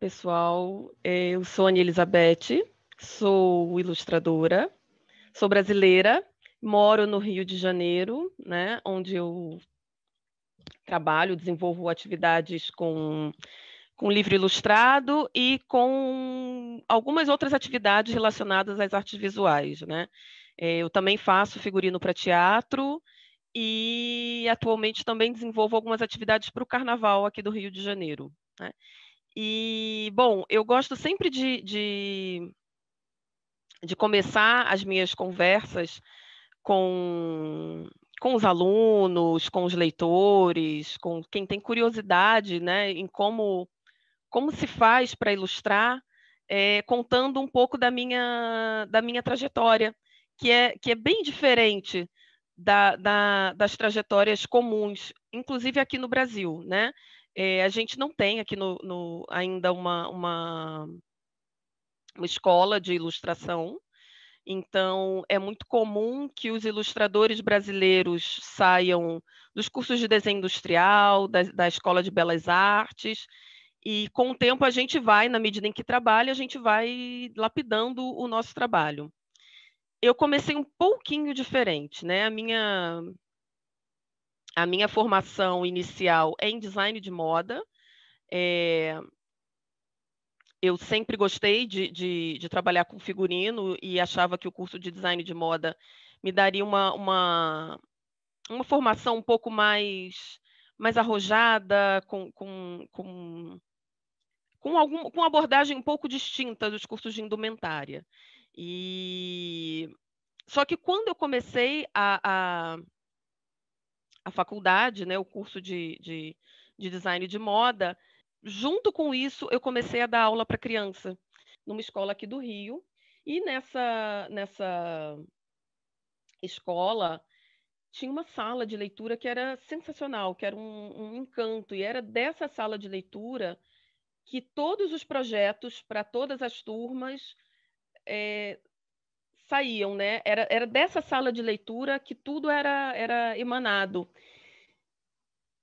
pessoal. Eu sou Ana Elizabeth, sou ilustradora, sou brasileira, moro no Rio de Janeiro, né, onde eu trabalho, desenvolvo atividades com livro ilustrado e com algumas outras atividades relacionadas às artes visuais, né? Eu também faço figurino para teatro e atualmente também desenvolvo algumas atividades para o Carnaval aqui do Rio de Janeiro, né? E, bom, eu gosto sempre de começar as minhas conversas com os alunos, com os leitores, com quem tem curiosidade, né, em como se faz para ilustrar, contando um pouco da minha trajetória, que é bem diferente das trajetórias comuns, inclusive aqui no Brasil, né? A gente não tem aqui ainda uma escola de ilustração, então é muito comum que os ilustradores brasileiros saiam dos cursos de desenho industrial, da Escola de Belas Artes, e com o tempo a gente vai, na medida em que trabalha, a gente vai lapidando o nosso trabalho. Eu comecei um pouquinho diferente, né? A minha formação inicial é em design de moda. Eu sempre gostei de trabalhar com figurino e achava que o curso de design de moda me daria uma formação um pouco mais arrojada, com abordagem um pouco distinta dos cursos de indumentária. Só que quando eu comecei a faculdade, né, o curso de design de moda, junto com isso eu comecei a dar aula para criança, numa escola aqui do Rio, e nessa escola tinha uma sala de leitura que era sensacional, que era um encanto, e era dessa sala de leitura que todos os projetos para todas as turmas saíam, né? Era dessa sala de leitura que tudo era emanado.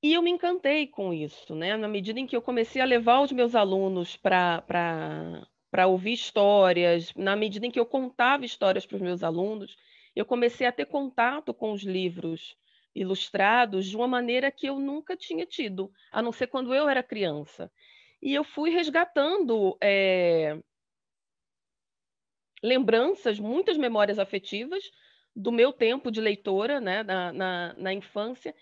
E eu me encantei com isso, né? Na medida em que eu comecei a levar os meus alunos para ouvir histórias, na medida em que eu contava histórias para os meus alunos, eu comecei a ter contato com os livros ilustrados de uma maneira que eu nunca tinha tido, a não ser quando eu era criança. E eu fui resgatando lembranças, muitas memórias afetivas do meu tempo de leitora, né, na infância,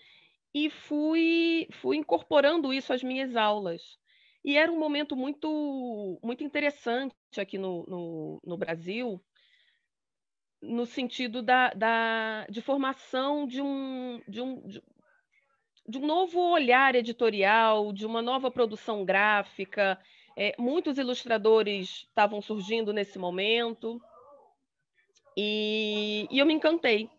e fui incorporando isso às minhas aulas. E era um momento muito interessante aqui no Brasil, no sentido de formação de um novo olhar editorial, de uma nova produção gráfica. Muitos ilustradores estavam surgindo nesse momento, e eu me encantei.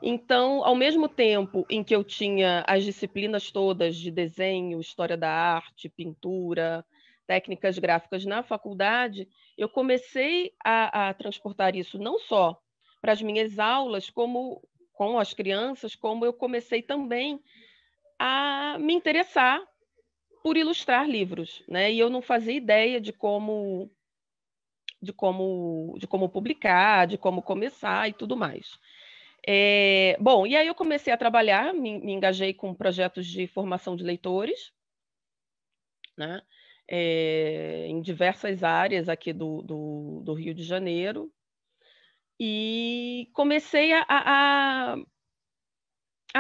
Então, ao mesmo tempo em que eu tinha as disciplinas todas de desenho, história da arte, pintura, técnicas gráficas na faculdade, eu comecei a transportar isso não só para as minhas aulas, como com as crianças, como eu comecei também a me interessar por ilustrar livros, né? E eu não fazia ideia de como publicar, de como começar e tudo mais. Bom, e aí eu comecei a trabalhar, me engajei com projetos de formação de leitores, né? Em diversas áreas aqui do Rio de Janeiro, e comecei a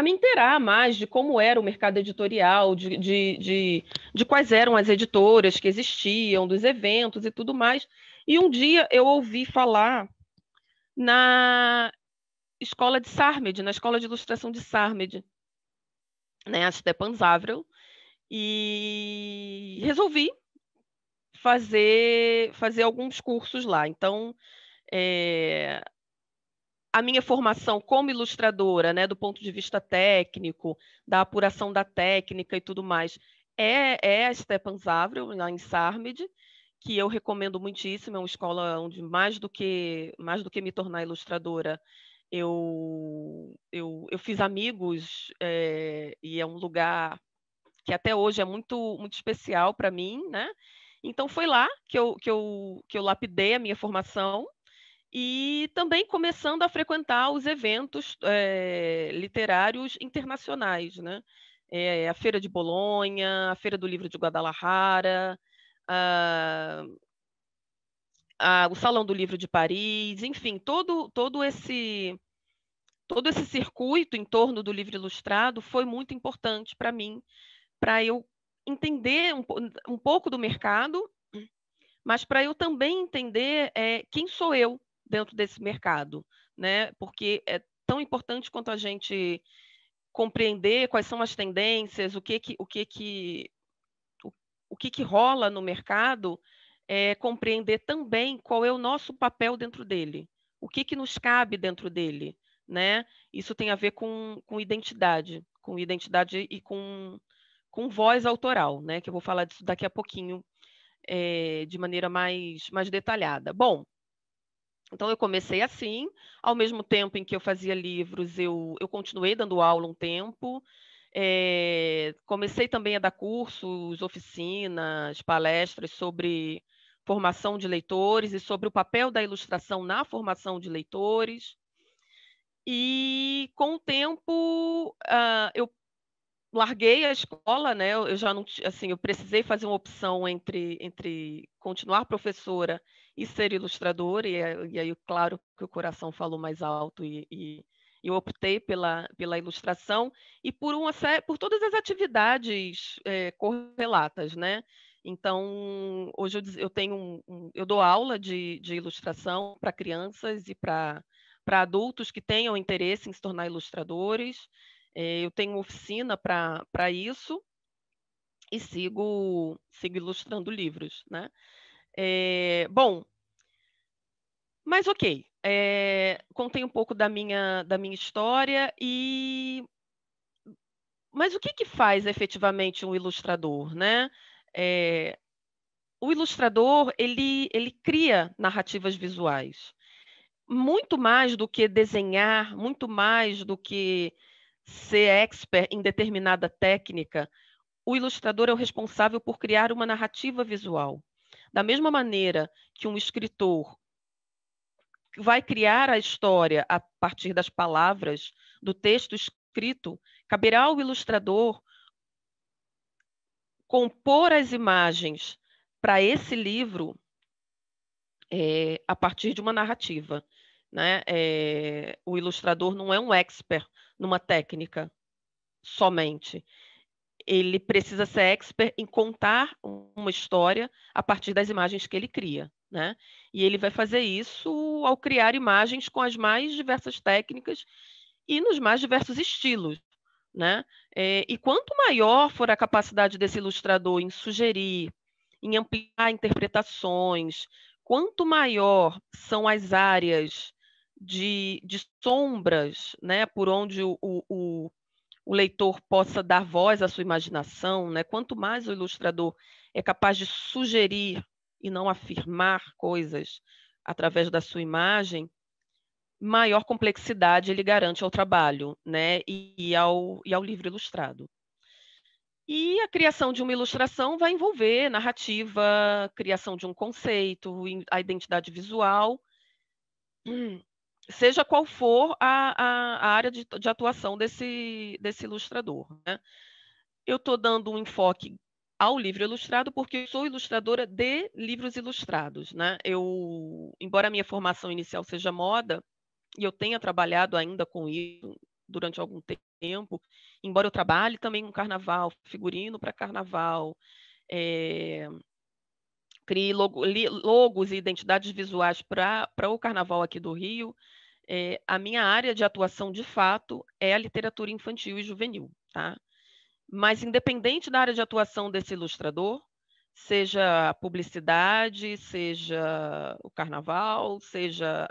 me inteirar mais de como era o mercado editorial, de quais eram as editoras que existiam, dos eventos e tudo mais. E um dia eu ouvi falar na escola de Sarmed, na escola de ilustração de Sarmed, né, a Stepan Zavrel, e resolvi fazer alguns cursos lá. Então, a minha formação como ilustradora, né, do ponto de vista técnico, da apuração da técnica e tudo mais, é a Stepan Zavrel, lá em Sarmed, que eu recomendo muitíssimo. É uma escola onde, mais do que me tornar ilustradora, eu fiz amigos, e é um lugar que até hoje é muito, muito especial para mim, né? Então, foi lá que eu lapidei a minha formação e também começando a frequentar os eventos literários internacionais, né? A Feira de Bolonha, a Feira do Livro de Guadalajara, o Salão do Livro de Paris, enfim, todo esse circuito em torno do livro ilustrado foi muito importante para mim, para eu entender um pouco do mercado, mas para eu também entender quem sou eu dentro desse mercado, né? Porque é tão importante quanto a gente compreender quais são as tendências, o que rola no mercado, compreender também qual é o nosso papel dentro dele, o que nos cabe dentro dele, né? Isso tem a ver com identidade e com voz autoral, né? Que eu vou falar disso daqui a pouquinho, de maneira mais detalhada. Bom, então eu comecei assim, ao mesmo tempo em que eu fazia livros, eu continuei dando aula um tempo, comecei também a dar cursos, oficinas, palestras sobre formação de leitores e sobre o papel da ilustração na formação de leitores. E com o tempo eu larguei a escola, né? Eu já não, assim, eu precisei fazer uma opção entre continuar professora e ser ilustradora, e aí, claro, que o coração falou mais alto e eu optei pela ilustração e por todas as atividades correlatas, né? Então, hoje eu tenho eu dou aula de ilustração para crianças e para adultos que tenham interesse em se tornar ilustradores. Eu tenho uma oficina para isso e sigo ilustrando livros, né? Bom, mas ok. Contei um pouco da minha história mas o que faz efetivamente um ilustrador, né? O ilustrador ele cria narrativas visuais, muito mais do que desenhar, muito mais do que ser expert em determinada técnica. O ilustrador é o responsável por criar uma narrativa visual. Da mesma maneira que um escritor vai criar a história a partir das palavras do texto escrito, caberá ao ilustrador compor as imagens para esse livro a partir de uma narrativa, né? O ilustrador não é um expert numa técnica somente. Ele precisa ser expert em contar uma história a partir das imagens que ele cria, né? E ele vai fazer isso ao criar imagens com as mais diversas técnicas e nos mais diversos estilos, né? E quanto maior for a capacidade desse ilustrador em sugerir, em ampliar interpretações, quanto maior são as áreas de sombras, né, por onde o leitor possa dar voz à sua imaginação, né? Quanto mais o ilustrador é capaz de sugerir e não afirmar coisas através da sua imagem, maior complexidade ele garante ao trabalho, né? E ao livro ilustrado. E a criação de uma ilustração vai envolver narrativa, criação de um conceito, a identidade visual, seja qual for a área de atuação desse ilustrador, né? Eu estou dando um enfoque ao livro ilustrado porque eu sou ilustradora de livros ilustrados, né? Embora a minha formação inicial seja moda, e eu tenha trabalhado ainda com isso durante algum tempo, embora eu trabalhe também com carnaval, figurino para carnaval, crie logos e identidades visuais para o carnaval aqui do Rio, a minha área de atuação, de fato, é a literatura infantil e juvenil, tá? Mas independente da área de atuação desse ilustrador, seja a publicidade, seja o carnaval, seja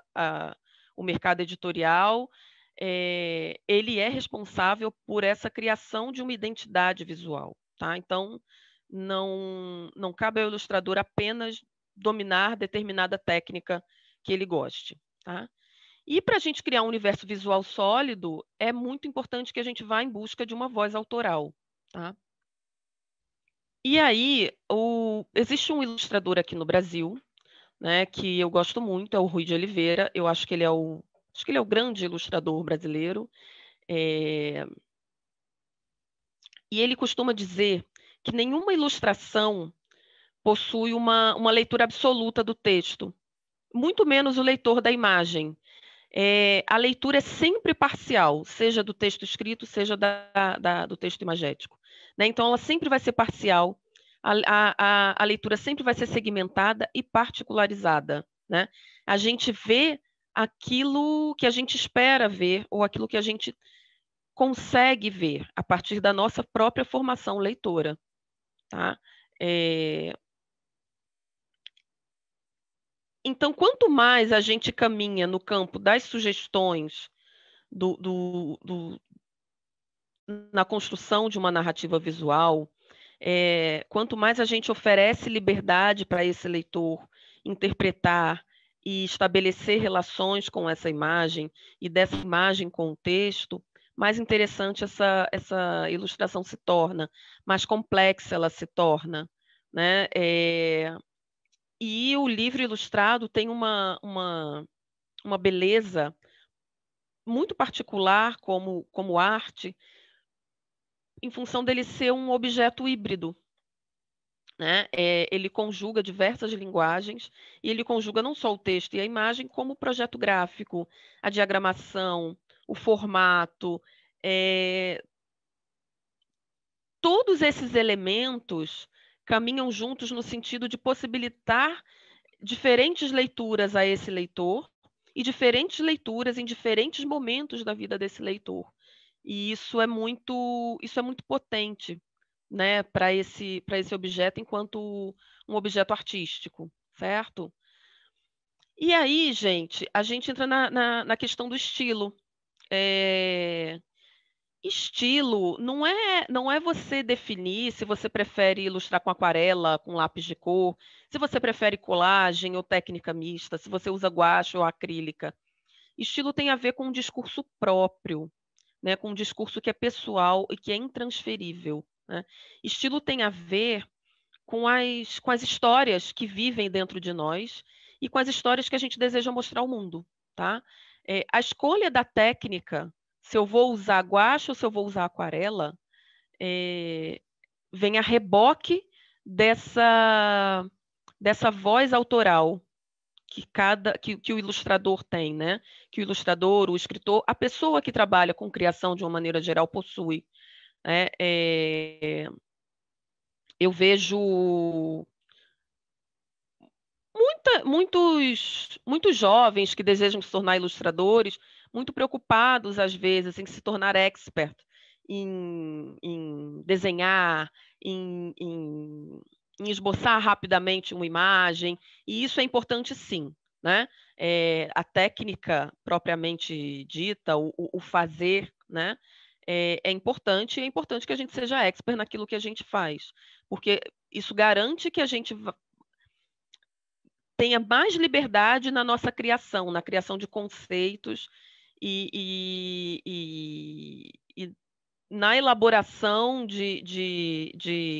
o mercado editorial, ele é responsável por essa criação de uma identidade visual, tá? Então, não cabe ao ilustrador apenas dominar determinada técnica que ele goste, tá? E para a gente criar um universo visual sólido, é muito importante que a gente vá em busca de uma voz autoral, tá? E aí, existe um ilustrador aqui no Brasil, né, que eu gosto muito, é o Rui de Oliveira. Eu acho que ele é o grande ilustrador brasileiro. É, e ele costuma dizer que nenhuma ilustração possui uma leitura absoluta do texto, muito menos o leitor da imagem. A leitura é sempre parcial, seja do texto escrito, seja do texto imagético, né? Então, ela sempre vai ser parcial, a leitura sempre vai ser segmentada e particularizada, né? A gente vê aquilo que a gente espera ver ou aquilo que a gente consegue ver a partir da nossa própria formação leitora, tá? Então, quanto mais a gente caminha no campo das sugestões na construção de uma narrativa visual, quanto mais a gente oferece liberdade para esse leitor interpretar e estabelecer relações com essa imagem e dessa imagem com o texto, mais interessante essa ilustração se torna, mais complexa ela se torna, né? E o livro ilustrado tem uma beleza muito particular como arte, em função dele ser um objeto híbrido, né? Ele conjuga diversas linguagens e ele conjuga não só o texto e a imagem, como o projeto gráfico, a diagramação, o formato. Todos esses elementos caminham juntos no sentido de possibilitar diferentes leituras a esse leitor e diferentes leituras em diferentes momentos da vida desse leitor. E isso é muito potente, né, para esse objeto enquanto um objeto artístico, certo? E aí, gente, a gente entra na questão do estilo. É, Estilo não é você definir se você prefere ilustrar com aquarela, com lápis de cor, se você prefere colagem ou técnica mista, se você usa guache ou acrílica. Estilo tem a ver com um discurso próprio, né, com um discurso que é pessoal e que é intransferível, né? Estilo tem a ver com as histórias que vivem dentro de nós e com as histórias que a gente deseja mostrar ao mundo, tá? A escolha da técnica, se eu vou usar guache ou se eu vou usar aquarela, vem a reboque dessa voz autoral que o ilustrador tem, né? Que o ilustrador, o escritor, a pessoa que trabalha com criação de uma maneira geral possui, né? Eu vejo muitos jovens que desejam se tornar ilustradores, muito preocupados, às vezes, em se tornar expert, em desenhar, em esboçar rapidamente uma imagem, e isso é importante, sim, né? A técnica propriamente dita, o fazer, né? É importante, e é importante que a gente seja expert naquilo que a gente faz, porque isso garante que a gente tenha mais liberdade na nossa criação, na criação de conceitos e na elaboração de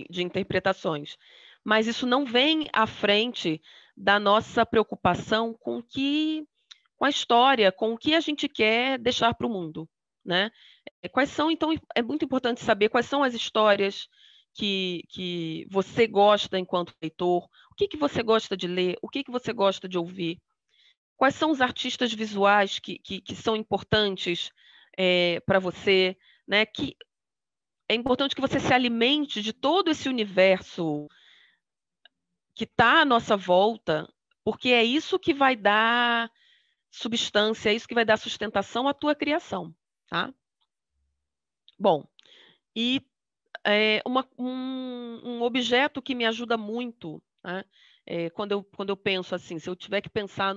interpretações. Mas isso não vem à frente da nossa preocupação com a história, com o que a gente quer deixar para o mundo, né? Então, é muito importante saber quais são as histórias que você gosta enquanto leitor, o que você gosta de ler, o que você gosta de ouvir, quais são os artistas visuais que são importantes para você, né? Que é importante que você se alimente de todo esse universo que está à nossa volta, porque é isso que vai dar substância, é isso que vai dar sustentação à tua criação, tá? Bom, e um objeto que me ajuda muito, né? Quando eu penso assim, se eu tiver que pensar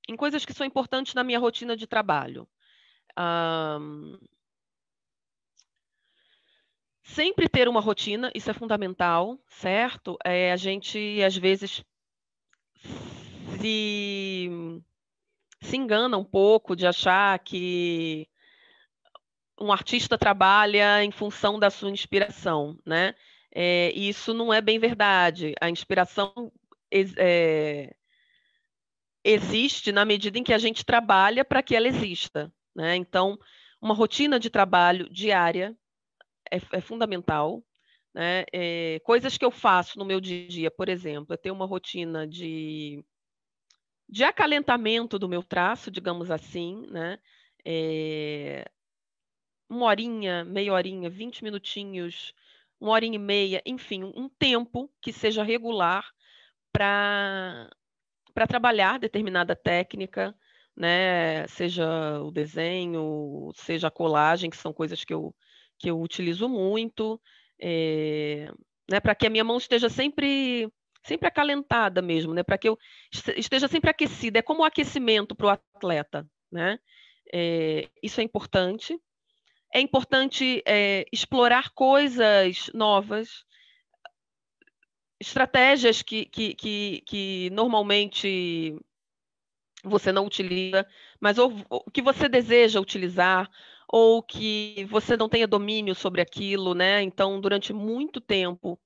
em coisas que são importantes na minha rotina de trabalho. Sempre ter uma rotina, isso é fundamental, certo? A gente, às vezes, se engana um pouco de achar que um artista trabalha em função da sua inspiração, né? Isso não é bem verdade. A inspiração existe na medida em que a gente trabalha para que ela exista, né? Então, uma rotina de trabalho diária é fundamental, né? Coisas que eu faço no meu dia a dia, por exemplo, eu tenho uma rotina de acalentamento do meu traço, digamos assim, né? Uma horinha, meia horinha, 20 minutinhos, uma horinha e meia, enfim, um tempo que seja regular para trabalhar determinada técnica, né? Seja o desenho, seja a colagem, que são coisas que eu utilizo muito, né? Para que a minha mão esteja sempre acalentada mesmo, né? Para que eu esteja sempre aquecida. É como o aquecimento para o atleta, né? Isso é importante. É importante explorar coisas novas, estratégias que normalmente você não utiliza, mas ou que você deseja utilizar, ou que você não tenha domínio sobre aquilo, né? Então, durante muito tempo,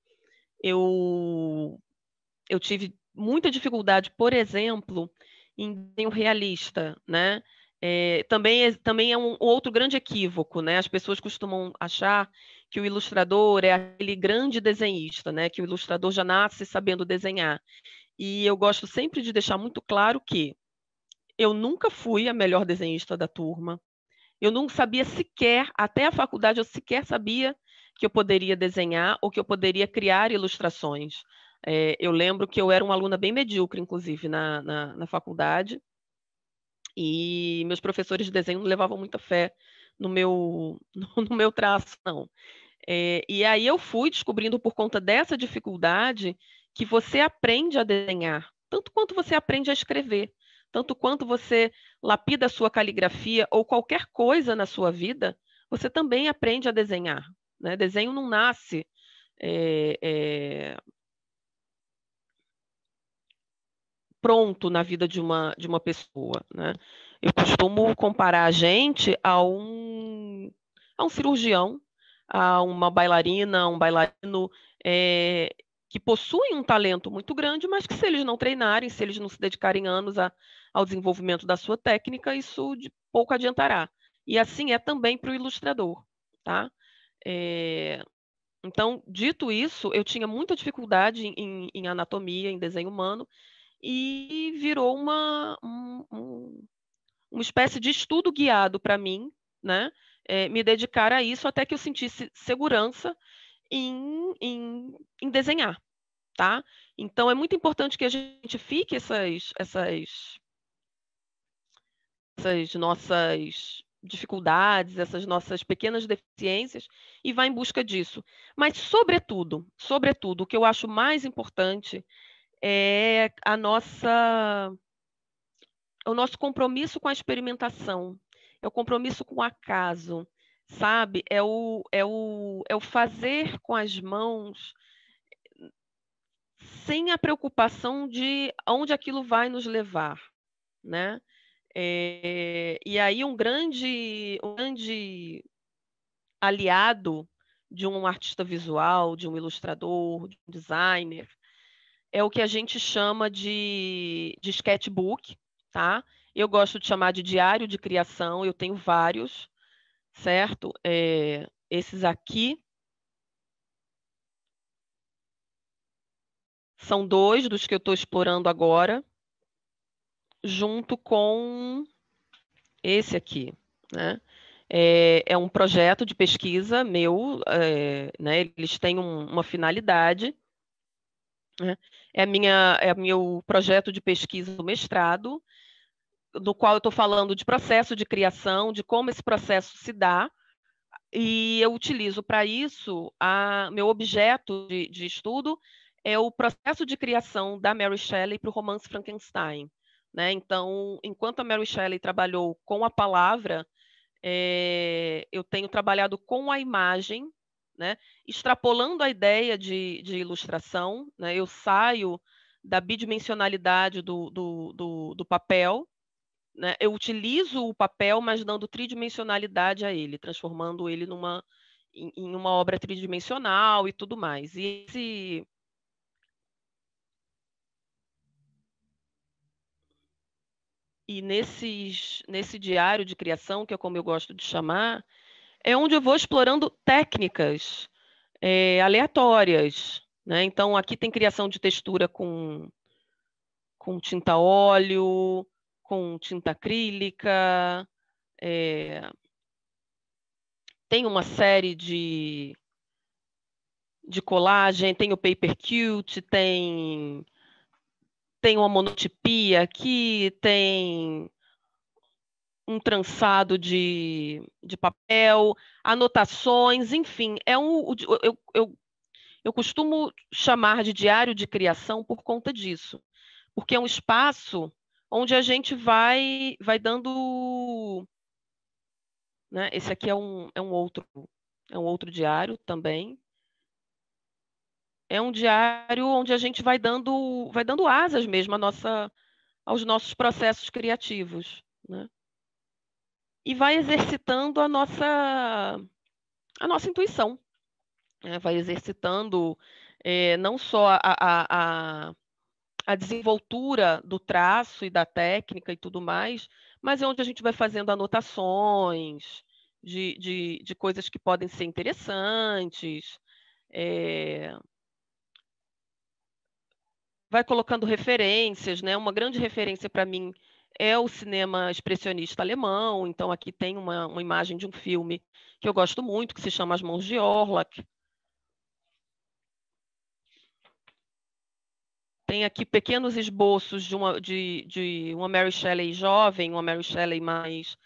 eu, eu tive muita dificuldade, por exemplo, em desenho realista, né? Também é um outro grande equívoco, né? As pessoas costumam achar que o ilustrador é aquele grande desenhista, né? Que o ilustrador já nasce sabendo desenhar. E eu gosto sempre de deixar muito claro que eu nunca fui a melhor desenhista da turma. Eu não sabia sequer, até a faculdade, eu sequer sabia que eu poderia desenhar ou que eu poderia criar ilustrações. Eu lembro que eu era uma aluna bem medíocre, inclusive, na faculdade, e meus professores de desenho não levavam muita fé no meu, no meu traço, não. E aí eu fui descobrindo, por conta dessa dificuldade, que você aprende a desenhar, tanto quanto você aprende a escrever, tanto quanto você lapida a sua caligrafia ou qualquer coisa na sua vida, você também aprende a desenhar, né? Desenho não nasce pronto na vida de uma pessoa, né? Eu costumo comparar a gente a um cirurgião, a uma bailarina, um bailarino, que possuem um talento muito grande, mas que se eles não treinarem, se eles não se dedicarem anos ao desenvolvimento da sua técnica, isso de pouco adiantará. E assim é também para o ilustrador, tá? Então, dito isso, eu tinha muita dificuldade em anatomia, em desenho humano, e virou uma espécie de estudo guiado para mim, né? Me dedicar a isso até que eu sentisse segurança em desenhar, tá? Então, é muito importante que a gente fique essas nossas dificuldades, essas nossas pequenas deficiências e vá em busca disso. Mas, sobretudo, o que eu acho mais importante é o nosso compromisso com a experimentação, é o compromisso com o acaso, sabe? É o fazer com as mãos sem a preocupação de onde aquilo vai nos levar, né? E aí um grande aliado de um artista visual, de um ilustrador, de um designer, é o que a gente chama de sketchbook, tá? Eu gosto de chamar de diário de criação, eu tenho vários, certo? Esses aqui são dois dos que eu estou explorando agora, junto com esse aqui, né? É um projeto de pesquisa meu, né? Eles têm uma finalidade, né? É meu projeto de pesquisa do mestrado, no qual eu estou falando de processo de criação, de como esse processo se dá, e eu utilizo para isso, meu objeto de estudo é o processo de criação da Mary Shelley para o romance Frankenstein, né? Então, enquanto a Mary Shelley trabalhou com a palavra, eu tenho trabalhado com a imagem, né? Extrapolando a ideia de ilustração, né? Eu saio da bidimensionalidade do papel, né, eu utilizo o papel, mas dando tridimensionalidade a ele, transformando ele em uma obra tridimensional e tudo mais. E nesse diário de criação, que é como eu gosto de chamar, é onde eu vou explorando técnicas aleatórias, né? Então, aqui tem criação de textura com tinta óleo, com tinta acrílica, tem uma série de colagem, tem o paper cute, tem uma monotipia aqui, tem um trançado de papel, anotações, enfim, eu costumo chamar de diário de criação por conta disso, porque é um espaço onde a gente vai dando, né? Esse aqui é um outro diário também. É um diário onde a gente vai dando asas mesmo aos nossos processos criativos, né? E vai exercitando a nossa intuição, né? Vai exercitando não só a desenvoltura do traço e da técnica e tudo mais, mas é onde a gente vai fazendo anotações de coisas que podem ser interessantes, vai colocando referências, né? Uma grande referência para mim é o cinema expressionista alemão. Então, aqui tem uma imagem de um filme que eu gosto muito, que se chama As Mãos de Orlak. Tem aqui pequenos esboços de uma Mary Shelley jovem, uma Mary Shelley mais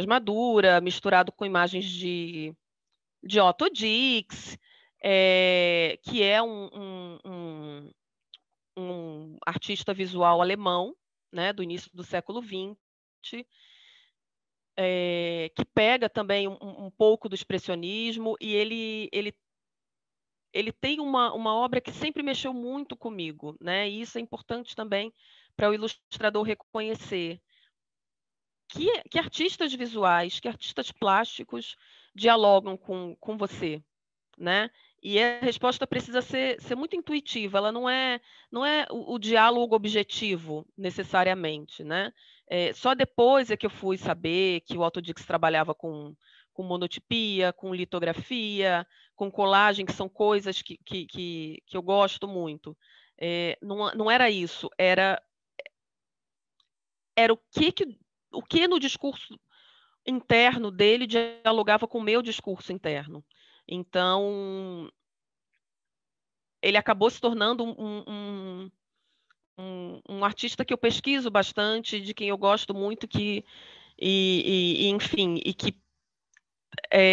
madura, misturado com imagens de Otto Dix, que é um artista visual alemão, né, do início do século XX, que pega também um pouco do expressionismo, e ele tem uma obra que sempre mexeu muito comigo, né? E isso é importante também para o ilustrador reconhecer que artistas visuais, que artistas plásticos dialogam com você, né? E a resposta precisa ser muito intuitiva, ela não é o diálogo objetivo, necessariamente, né? Só depois é que eu fui saber que o Otto Dix trabalhava com monotipia, com litografia, com colagem, que são coisas que eu gosto muito. Não era isso, era o que no discurso interno dele dialogava com o meu discurso interno. Então, ele acabou se tornando um artista que eu pesquiso bastante, de quem eu gosto muito, enfim, e que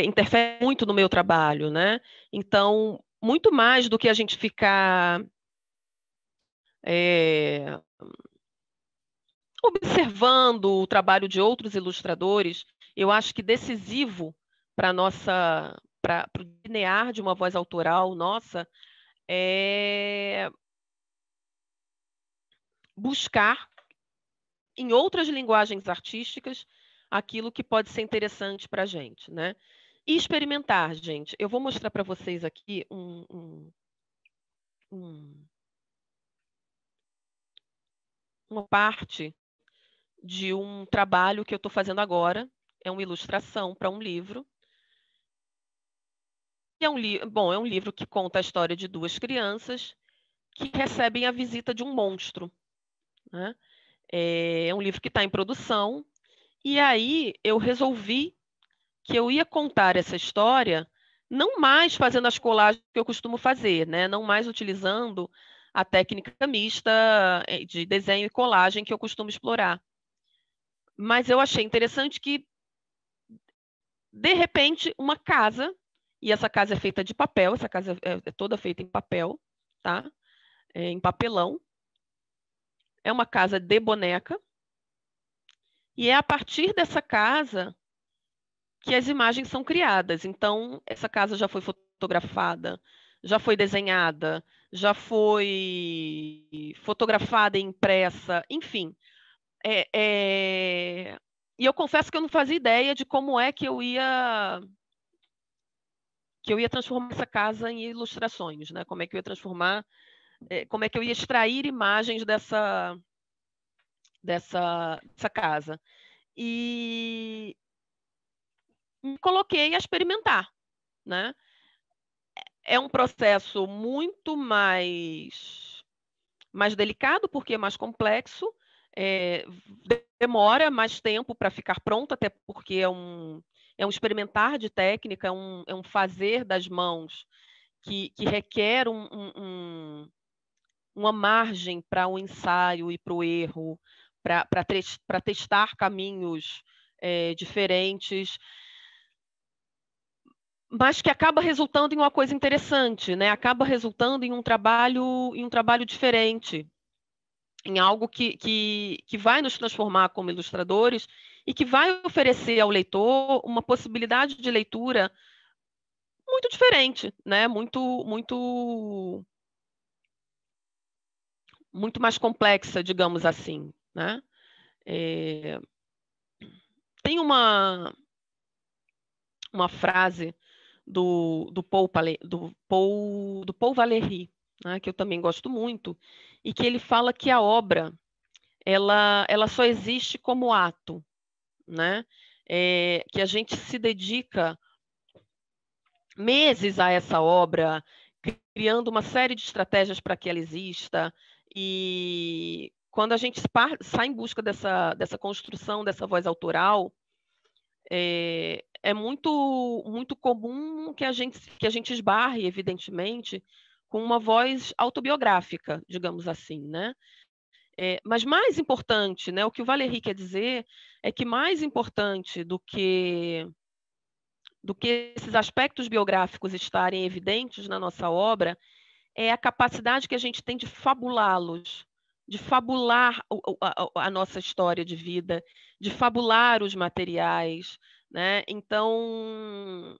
interfere muito no meu trabalho, né? Então, muito mais do que a gente ficar observando o trabalho de outros ilustradores, eu acho que decisivo para o linear de uma voz autoral nossa é buscar em outras linguagens artísticas aquilo que pode ser interessante para a gente, né? E experimentar, gente. Eu vou mostrar para vocês aqui uma parte de um trabalho que eu estou fazendo agora. É uma ilustração para um livro. E é um livro que conta a história de duas crianças que recebem a visita de um monstro, né? É um livro que está em produção. E aí eu resolvi que eu ia contar essa história não mais fazendo as colagens que eu costumo fazer, né? Não mais utilizando a técnica mista de desenho e colagem que eu costumo explorar. Mas eu achei interessante que, de repente, uma casa, e essa casa é feita de papel, essa casa é toda feita em papel, tá? Em papelão. É uma casa de boneca. E é a partir dessa casa que as imagens são criadas. Então, essa casa já foi fotografada, já foi desenhada, já foi fotografada e impressa, enfim. E eu confesso que eu não fazia ideia de como é que eu ia transformar essa casa em ilustrações, né? Como é que eu ia transformar, como é que eu ia extrair imagens dessa casa. E me coloquei a experimentar, né? É um processo muito mais delicado, porque é mais complexo, demora mais tempo para ficar pronto, até porque é um experimentar de técnica, é um fazer das mãos que requer uma margem para o ensaio e para o erro, para testar caminhos diferentes, mas que acaba resultando em uma coisa interessante, né? Acaba resultando em um trabalho diferente, em algo que vai nos transformar como ilustradores e que vai oferecer ao leitor uma possibilidade de leitura muito diferente, né? Muito mais complexa, digamos assim, né? Tem uma frase do Paul Valéry, né, que eu também gosto muito, e que ele fala que a obra ela só existe como ato, né? Que a gente se dedica meses a essa obra, criando uma série de estratégias para que ela exista, e quando a gente sai em busca dessa construção, dessa voz autoral, é muito comum que a gente esbarre, evidentemente, com uma voz autobiográfica, digamos assim, né? Mas mais importante, né, o que o Valéry quer dizer é que mais importante do que esses aspectos biográficos estarem evidentes na nossa obra é a capacidade que a gente tem de fabulá-los, de fabular a nossa história de vida, de fabular os materiais, né? Então,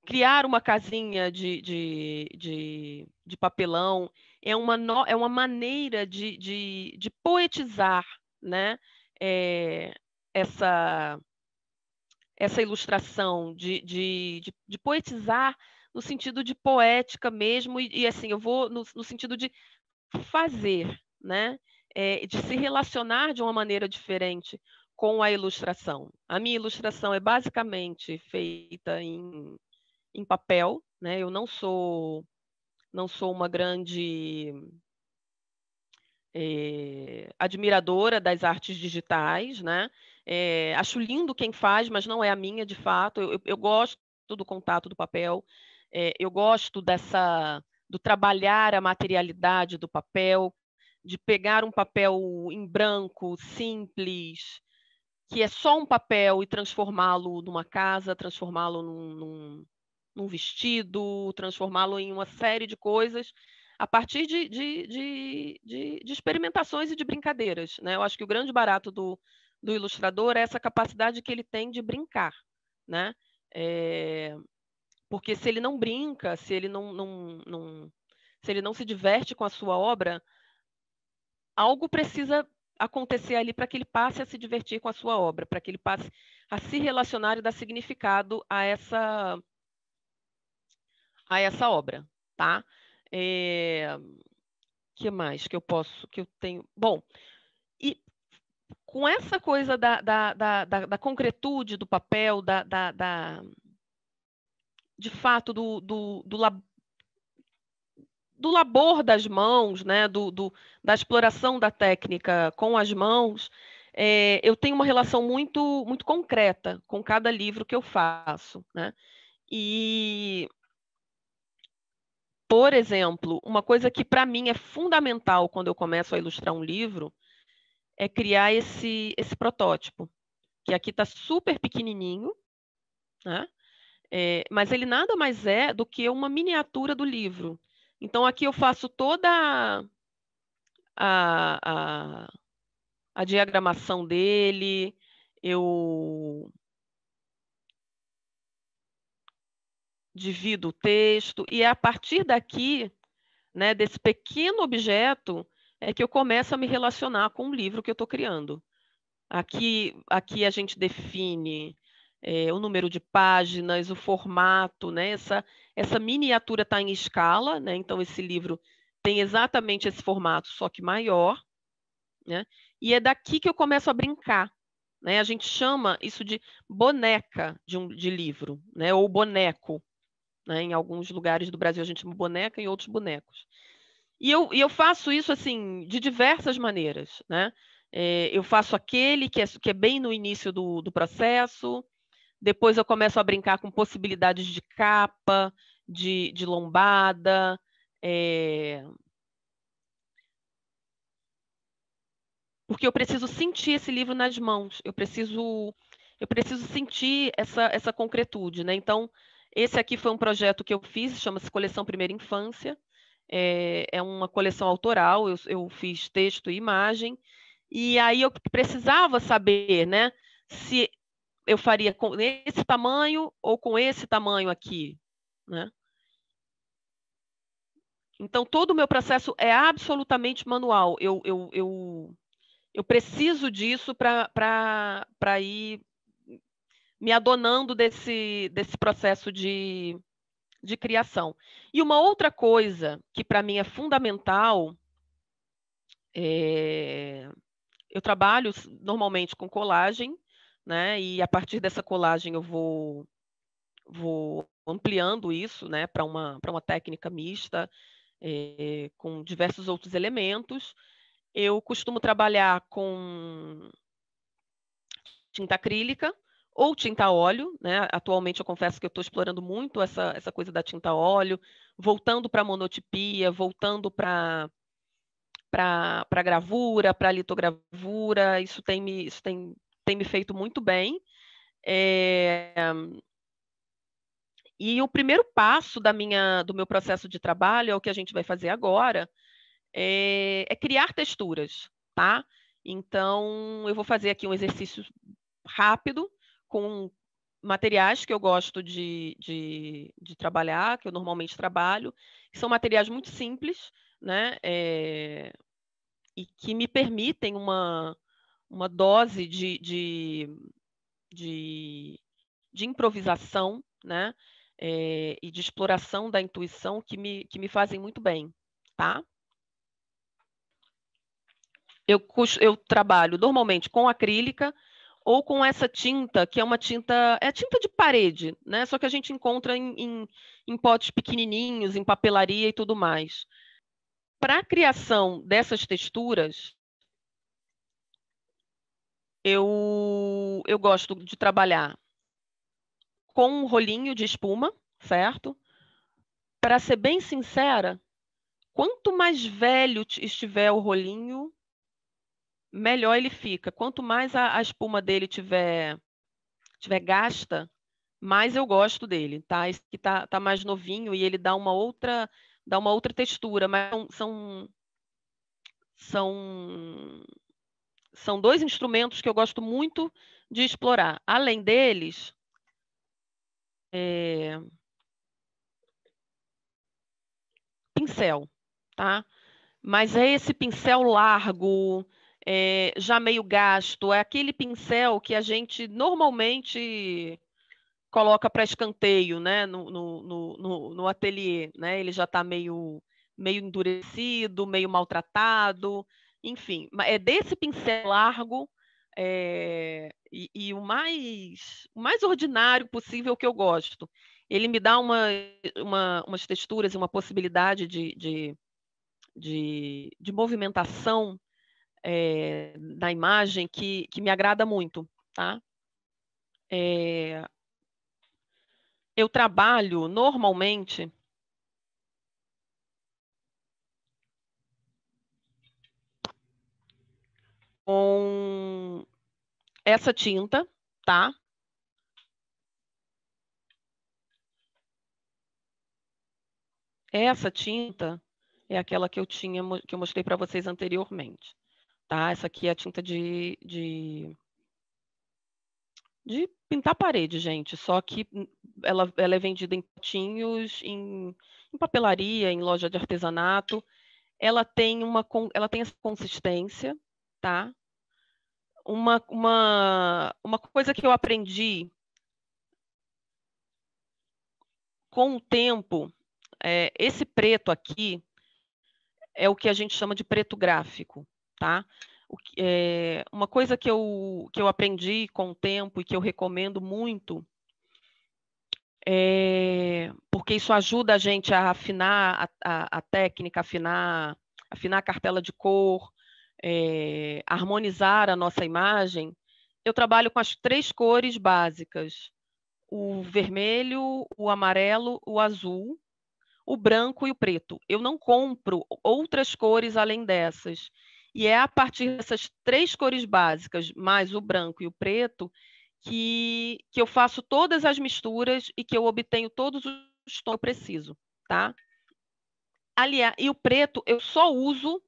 criar uma casinha de papelão é uma maneira de poetizar, né? Essa ilustração, de poetizar no sentido de poética mesmo, e assim, eu vou no sentido de fazer, né? De se relacionar de uma maneira diferente com a ilustração. A minha ilustração é basicamente feita em papel, né? Eu não sou uma grande admiradora das artes digitais, né? Acho lindo quem faz, mas não é a minha de fato. Eu gosto do contato do papel, eu gosto do trabalhar a materialidade do papel, de pegar um papel em branco, simples, que é só um papel, e transformá-lo numa casa, transformá-lo num vestido, transformá-lo em uma série de coisas a partir de experimentações e de brincadeiras, né? Eu acho que o grande barato do ilustrador é essa capacidade que ele tem de brincar, né? Porque se ele não brinca, se ele se ele não se diverte com a sua obra, algo precisa acontecer ali para que ele passe a se divertir com a sua obra, para que ele passe a se relacionar e dar significado a essa obra, tá? Que mais que eu tenho? Bom, e com essa coisa da concretude do papel, de fato do labor das mãos, né? Da exploração da técnica com as mãos, eu tenho uma relação muito concreta com cada livro que eu faço, né? E, por exemplo, uma coisa que para mim é fundamental quando eu começo a ilustrar um livro é criar esse protótipo, que aqui está super pequenininho, né? Mas ele nada mais é do que uma miniatura do livro. Então, aqui eu faço toda a, a diagramação dele, eu divido o texto, e é a partir daqui, né, desse pequeno objeto, é que eu começo a me relacionar com o livro que eu estou criando. Aqui a gente define o número de páginas, o formato, né? Essa miniatura está em escala, né? Então esse livro tem exatamente esse formato, só que maior, né? E é daqui que eu começo a brincar, né? A gente chama isso de boneca de livro, né? Ou boneco, né? Em alguns lugares do Brasil a gente chama boneca, em outros bonecos. E eu faço isso assim de diversas maneiras, né? Eu faço aquele que é bem no início do processo, depois eu começo a brincar com possibilidades de capa, de lombada, porque eu preciso sentir esse livro nas mãos, eu preciso sentir essa concretude, né? Então, esse aqui foi um projeto que eu fiz, chama-se Coleção Primeira Infância, é uma coleção autoral, eu fiz texto e imagem, e aí eu precisava saber, né, se eu faria com esse tamanho ou com esse tamanho aqui, né? Então, todo o meu processo é absolutamente manual. Eu preciso disso para ir me adonando desse processo de criação. E uma outra coisa que para mim é fundamental, eu trabalho normalmente com colagem, né? E a partir dessa colagem eu vou ampliando isso, né, para uma técnica mista, com diversos outros elementos. Eu costumo trabalhar com tinta acrílica ou tinta óleo, né? Atualmente eu confesso que eu estou explorando muito essa coisa da tinta óleo, voltando para a monotipia, voltando para gravura, para litogravura. Isso tem me feito muito bem. E o primeiro passo do meu processo de trabalho é o que a gente vai fazer agora, é criar texturas, tá? Então, eu vou fazer aqui um exercício rápido com materiais que eu gosto de trabalhar, que eu normalmente trabalho, que são materiais muito simples, né? E que me permitem uma dose de improvisação, né? E de exploração da intuição que me fazem muito bem, tá? Eu trabalho normalmente com acrílica ou com essa tinta, que é uma tinta, é tinta de parede, né? Só que a gente encontra em potes pequenininhos, em papelaria e tudo mais. Para a criação dessas texturas, eu gosto de trabalhar com um rolinho de espuma, certo? Para ser bem sincera, quanto mais velho estiver o rolinho, melhor ele fica. Quanto mais a espuma dele tiver gasta, mais eu gosto dele, tá? Esse que tá mais novinho e ele dá uma outra textura, mas são são dois instrumentos que eu gosto muito de explorar. Além deles, pincel, tá? Mas é esse pincel largo, já meio gasto, é aquele pincel que a gente normalmente coloca para escanteio, né, no ateliê, né? Ele já está meio endurecido, meio maltratado, enfim. É desse pincel largo e o mais ordinário possível que eu gosto. Ele me dá umas texturas e uma possibilidade de movimentação na imagem que me agrada muito, tá? Eu trabalho normalmente com essa tinta, tá? Essa tinta é aquela que que eu mostrei para vocês anteriormente, tá? Essa aqui é a tinta de pintar parede, gente. Só que ela é vendida em potinhos, em papelaria, em loja de artesanato. ela tem essa consistência, tá? Uma coisa que eu aprendi com o tempo, esse preto aqui é o que a gente chama de preto gráfico, tá? Uma coisa que eu aprendi com o tempo e que eu recomendo muito, porque isso ajuda a gente a afinar a técnica, afinar a cartela de cor, harmonizar a nossa imagem. Eu trabalho com as 3 cores básicas: o vermelho, o amarelo, o azul, o branco e o preto. Eu não compro outras cores além dessas. E é a partir dessas 3 cores básicas, mais o branco e o preto, que eu faço todas as misturas e que eu obtenho todos os tons que eu preciso, tá? Aliás, e o preto eu só uso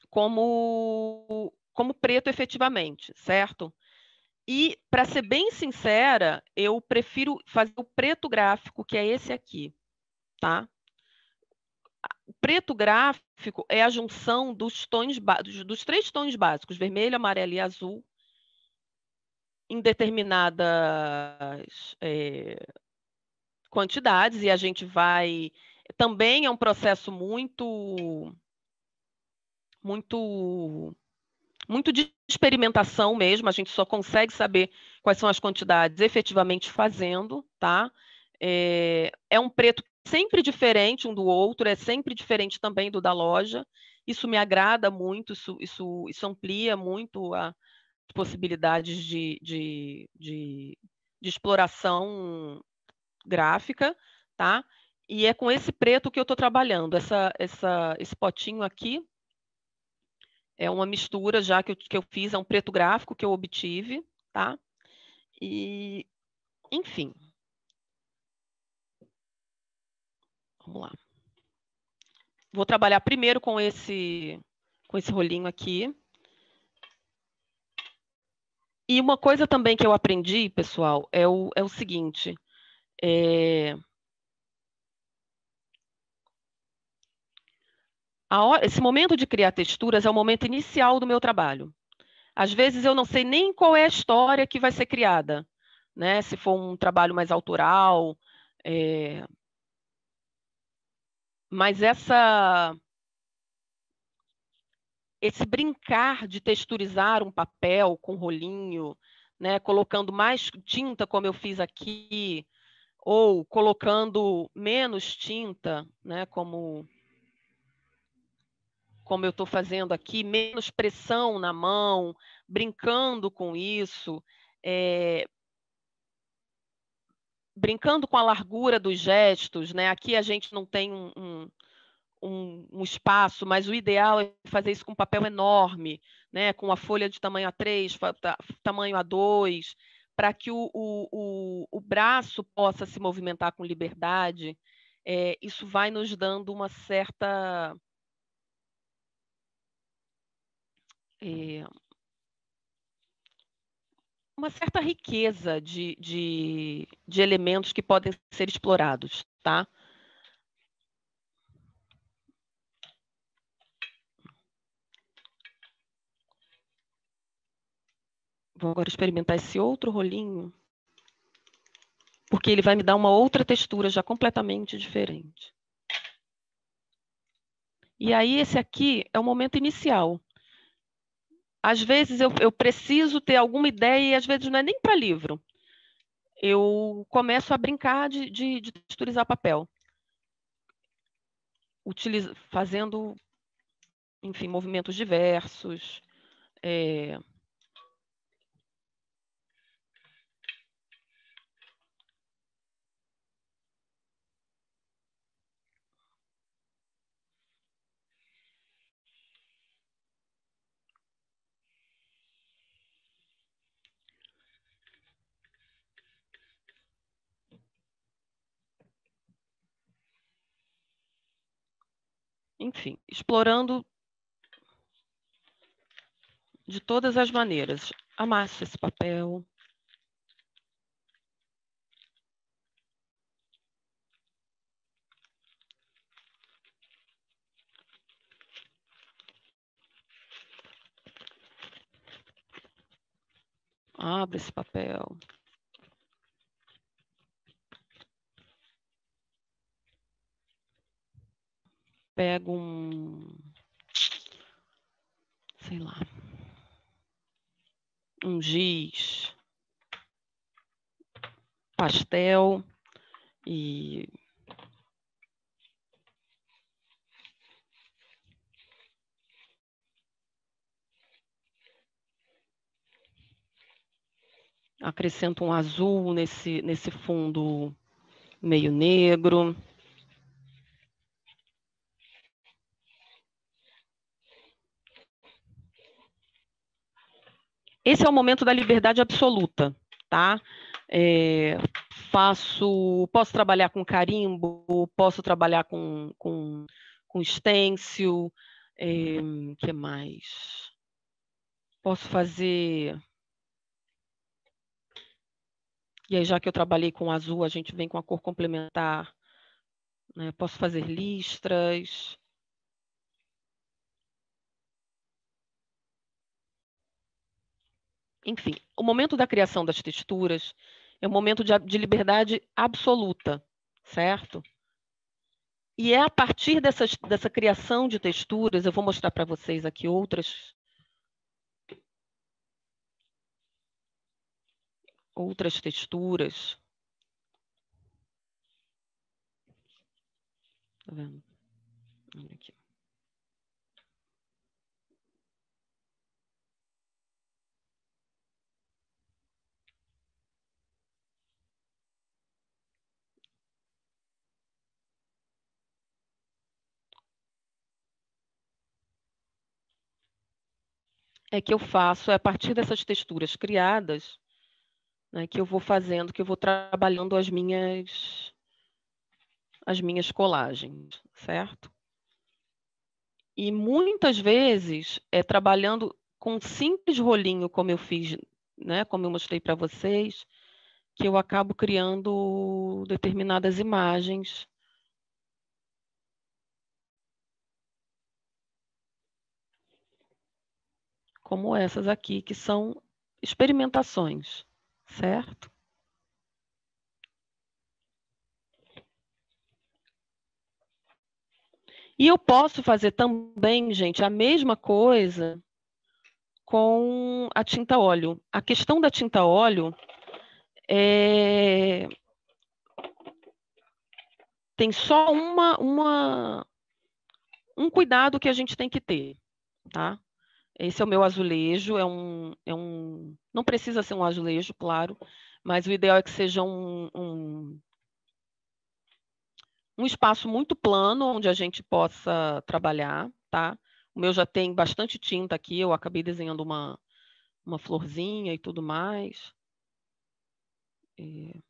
como preto efetivamente, certo? E, para ser bem sincera, eu prefiro fazer o preto gráfico, que é esse aqui, tá? O preto gráfico é a junção dos 3 tons básicos, vermelho, amarelo e azul, em determinadas quantidades, e a gente vai... Também é um processo muito de experimentação mesmo, a gente só consegue saber quais são as quantidades efetivamente fazendo, tá? É um preto sempre diferente um do outro, é sempre diferente também do da loja. Isso me agrada muito, isso amplia muito as possibilidades de exploração gráfica, tá? E é com esse preto que eu estou trabalhando. Esse potinho aqui é uma mistura já que eu fiz, é um preto gráfico que eu obtive, tá? E, enfim. Vamos lá. Vou trabalhar primeiro com esse rolinho aqui. E uma coisa também que eu aprendi, pessoal, é o seguinte. Esse momento de criar texturas é o momento inicial do meu trabalho. Às vezes eu não sei nem qual é a história que vai ser criada, né? Se for um trabalho mais autoral, mas esse brincar de texturizar um papel com rolinho, né? Colocando mais tinta, como eu fiz aqui, ou colocando menos tinta, né? Como eu estou fazendo aqui, menos pressão na mão, brincando com isso, brincando com a largura dos gestos, né? Aqui a gente não tem um espaço, mas o ideal é fazer isso com papel enorme, né? Com a folha de tamanho A3, tamanho A2, para que o braço possa se movimentar com liberdade. Isso vai nos dando uma certa... uma certa riqueza de elementos que podem ser explorados, tá? Vou agora experimentar esse outro rolinho, porque ele vai me dar uma outra textura já completamente diferente. E aí esse aqui é o momento inicial. Às vezes eu preciso ter alguma ideia e às vezes não é nem para livro. Eu começo a brincar de texturizar papel. Fazendo, enfim, movimentos diversos. Enfim, explorando de todas as maneiras. Amasso esse papel. Abro esse papel. Pego sei lá, um giz pastel e acrescento um azul nesse fundo meio negro. Esse é o momento da liberdade absoluta, tá? Posso trabalhar com carimbo, posso trabalhar com stencil, que mais? Posso fazer... E aí, já que eu trabalhei com azul, a gente vem com a cor complementar, né? Posso fazer listras. Enfim, o momento da criação das texturas é um momento de liberdade absoluta, certo? E é a partir dessa criação de texturas, eu vou mostrar para vocês aqui outras texturas. Tá vendo? Olha aqui. É que eu faço, é a partir dessas texturas criadas, né, que eu vou fazendo, que eu vou trabalhando as minhas colagens, certo? E muitas vezes, trabalhando com um simples rolinho, como eu fiz, né, como eu mostrei para vocês, que eu acabo criando determinadas imagens. Como essas aqui, que são experimentações, certo? E eu posso fazer também, gente, a mesma coisa com a tinta óleo. A questão da tinta óleo tem só um cuidado que a gente tem que ter, tá? Esse é o meu azulejo, não precisa ser um azulejo, claro, mas o ideal é que seja um espaço muito plano onde a gente possa trabalhar, tá? O meu já tem bastante tinta aqui, eu acabei desenhando uma florzinha e tudo mais. E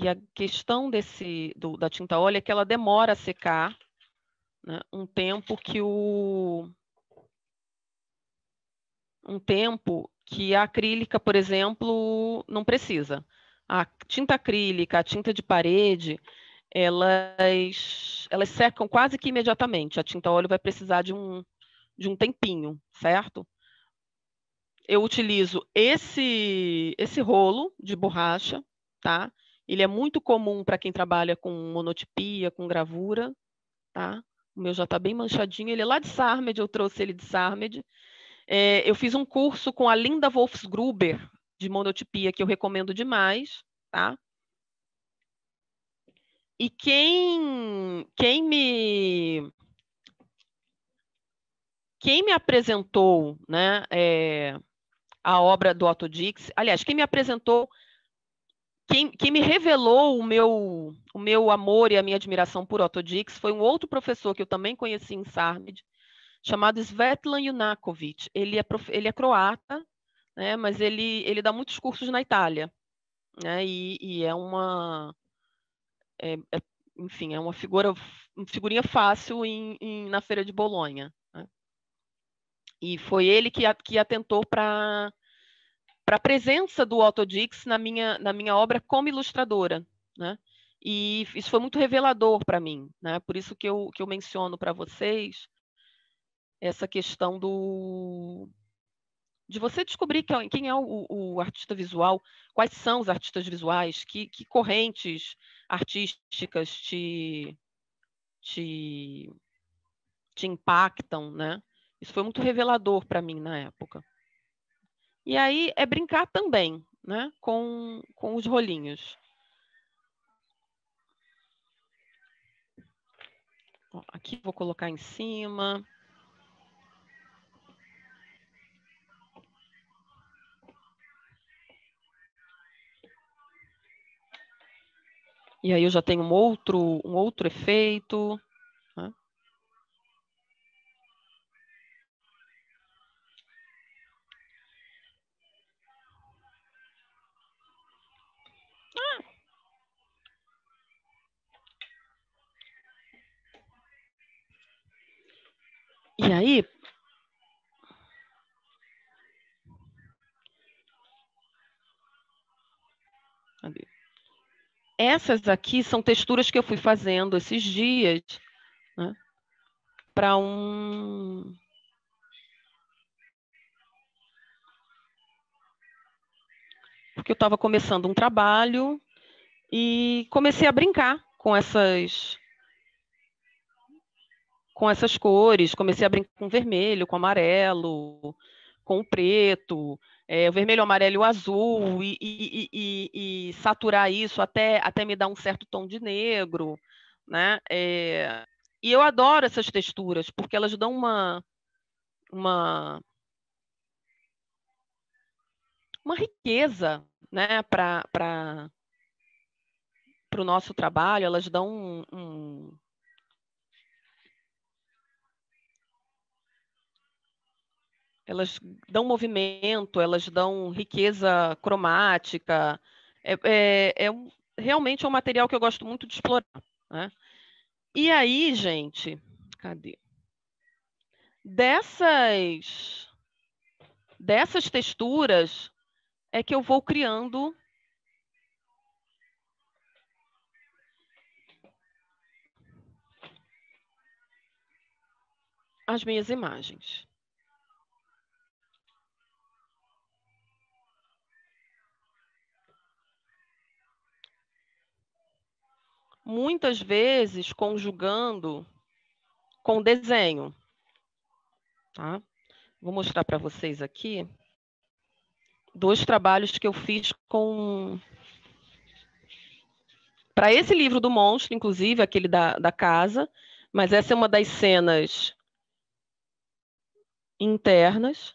a questão da tinta óleo é que ela demora a secar, né? Um tempo que a acrílica, por exemplo, não precisa. A tinta acrílica, a tinta de parede, elas secam quase que imediatamente. A tinta óleo vai precisar de um tempinho, certo? Eu utilizo esse rolo de borracha, tá? Ele é muito comum para quem trabalha com monotipia, com gravura, tá? O meu já está bem manchadinho. Ele é lá de Sarmed, eu trouxe ele de Sarmed. Eu fiz um curso com a Linda Wolfsgruber, de monotipia, que eu recomendo demais, tá? E quem me apresentou, né, a obra do Otto Dix, aliás, quem me apresentou, quem me revelou o meu amor e a minha admiração por Otto Dix foi um outro professor que eu também conheci em Sarmed, chamado Svetlan Junakovic. Ele é croata, né, mas ele dá muitos cursos na Itália, né, e enfim, é uma figurinha fácil na Feira de Bolonha, né? E foi ele que atentou para a presença do Otto Dix na minha obra como ilustradora, né? E isso foi muito revelador para mim, né? Por isso que eu menciono para vocês essa questão de você descobrir quem é o artista visual, quais são os artistas visuais, que correntes artísticas te impactam, né? Isso foi muito revelador para mim na época. E aí é brincar também, né? Com os rolinhos. Ó, aqui vou colocar em cima. E aí eu já tenho um outro efeito. Né? E aí, essas aqui são texturas que eu fui fazendo esses dias, né, para porque eu estava começando um trabalho e comecei a brincar com essas cores, comecei a brincar com vermelho, com amarelo, com o preto, o vermelho, o amarelo e o azul, e saturar isso até me dar um certo tom de negro, né? E eu adoro essas texturas, porque elas dão uma riqueza, né, para o nosso trabalho, elas dão elas dão movimento, elas dão riqueza cromática. Realmente é um material que eu gosto muito de explorar. Né? E aí, gente, cadê? Dessas texturas é que eu vou criando as minhas imagens. Muitas vezes conjugando com desenho. Tá? Vou mostrar para vocês aqui 2 trabalhos que eu fiz para esse livro do monstro, inclusive, aquele da casa, mas essa é uma das cenas internas.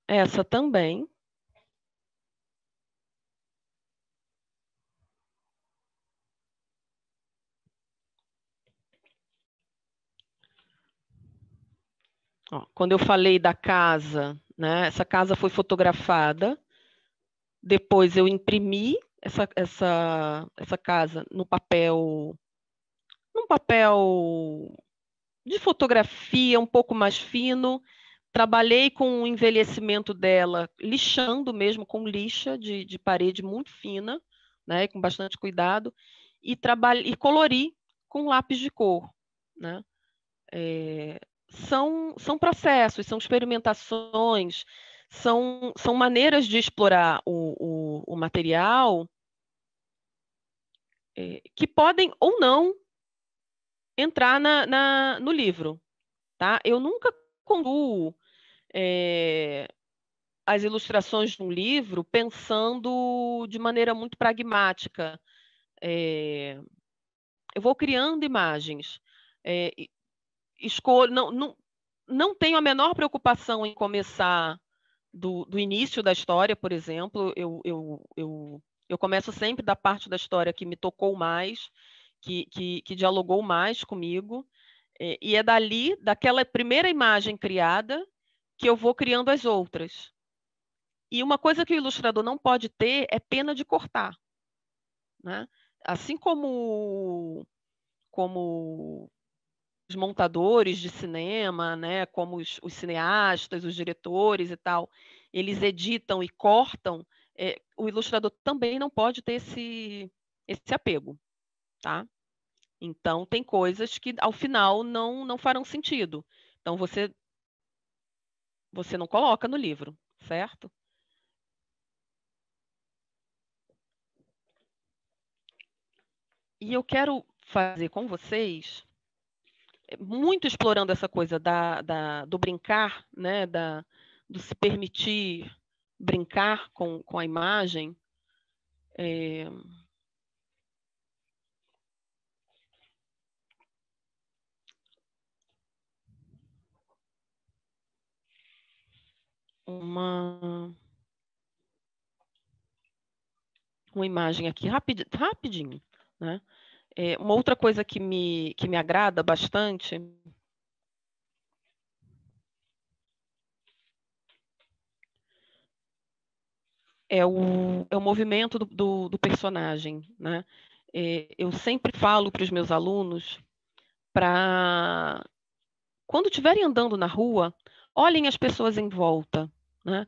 Essa também. Ó, quando eu falei da casa, né, essa casa foi fotografada, depois eu imprimi essa casa num papel de fotografia um pouco mais fino. Trabalhei com o envelhecimento dela, lixando mesmo, com lixa de parede muito fina, né, com bastante cuidado, e colori com lápis de cor. Né? São processos, são experimentações, são maneiras de explorar o material que podem ou não entrar no livro. Tá? Eu nunca concluo as ilustrações de um livro pensando de maneira muito pragmática. Eu vou criando imagens. Escolho, não tenho a menor preocupação em começar do início da história, por exemplo. Eu começo sempre da parte da história que me tocou mais, que dialogou mais comigo. E é dali, daquela primeira imagem criada, que eu vou criando as outras. E uma coisa que o ilustrador não pode ter é pena de cortar. Né? Assim como os montadores de cinema, né, como os cineastas, os diretores e tal, eles editam e cortam, o ilustrador também não pode ter esse apego. tá? Então, tem coisas que, ao final, não farão sentido. Então, você não coloca no livro, certo? E eu quero fazer com vocês, muito explorando essa coisa do brincar, né? Do se permitir brincar com a imagem. Uma imagem aqui, rapidinho, né? Uma outra coisa que me agrada bastante é o movimento do personagem, né? Eu sempre falo para os meus alunos para, quando estiverem andando na rua, olhem as pessoas em volta, né?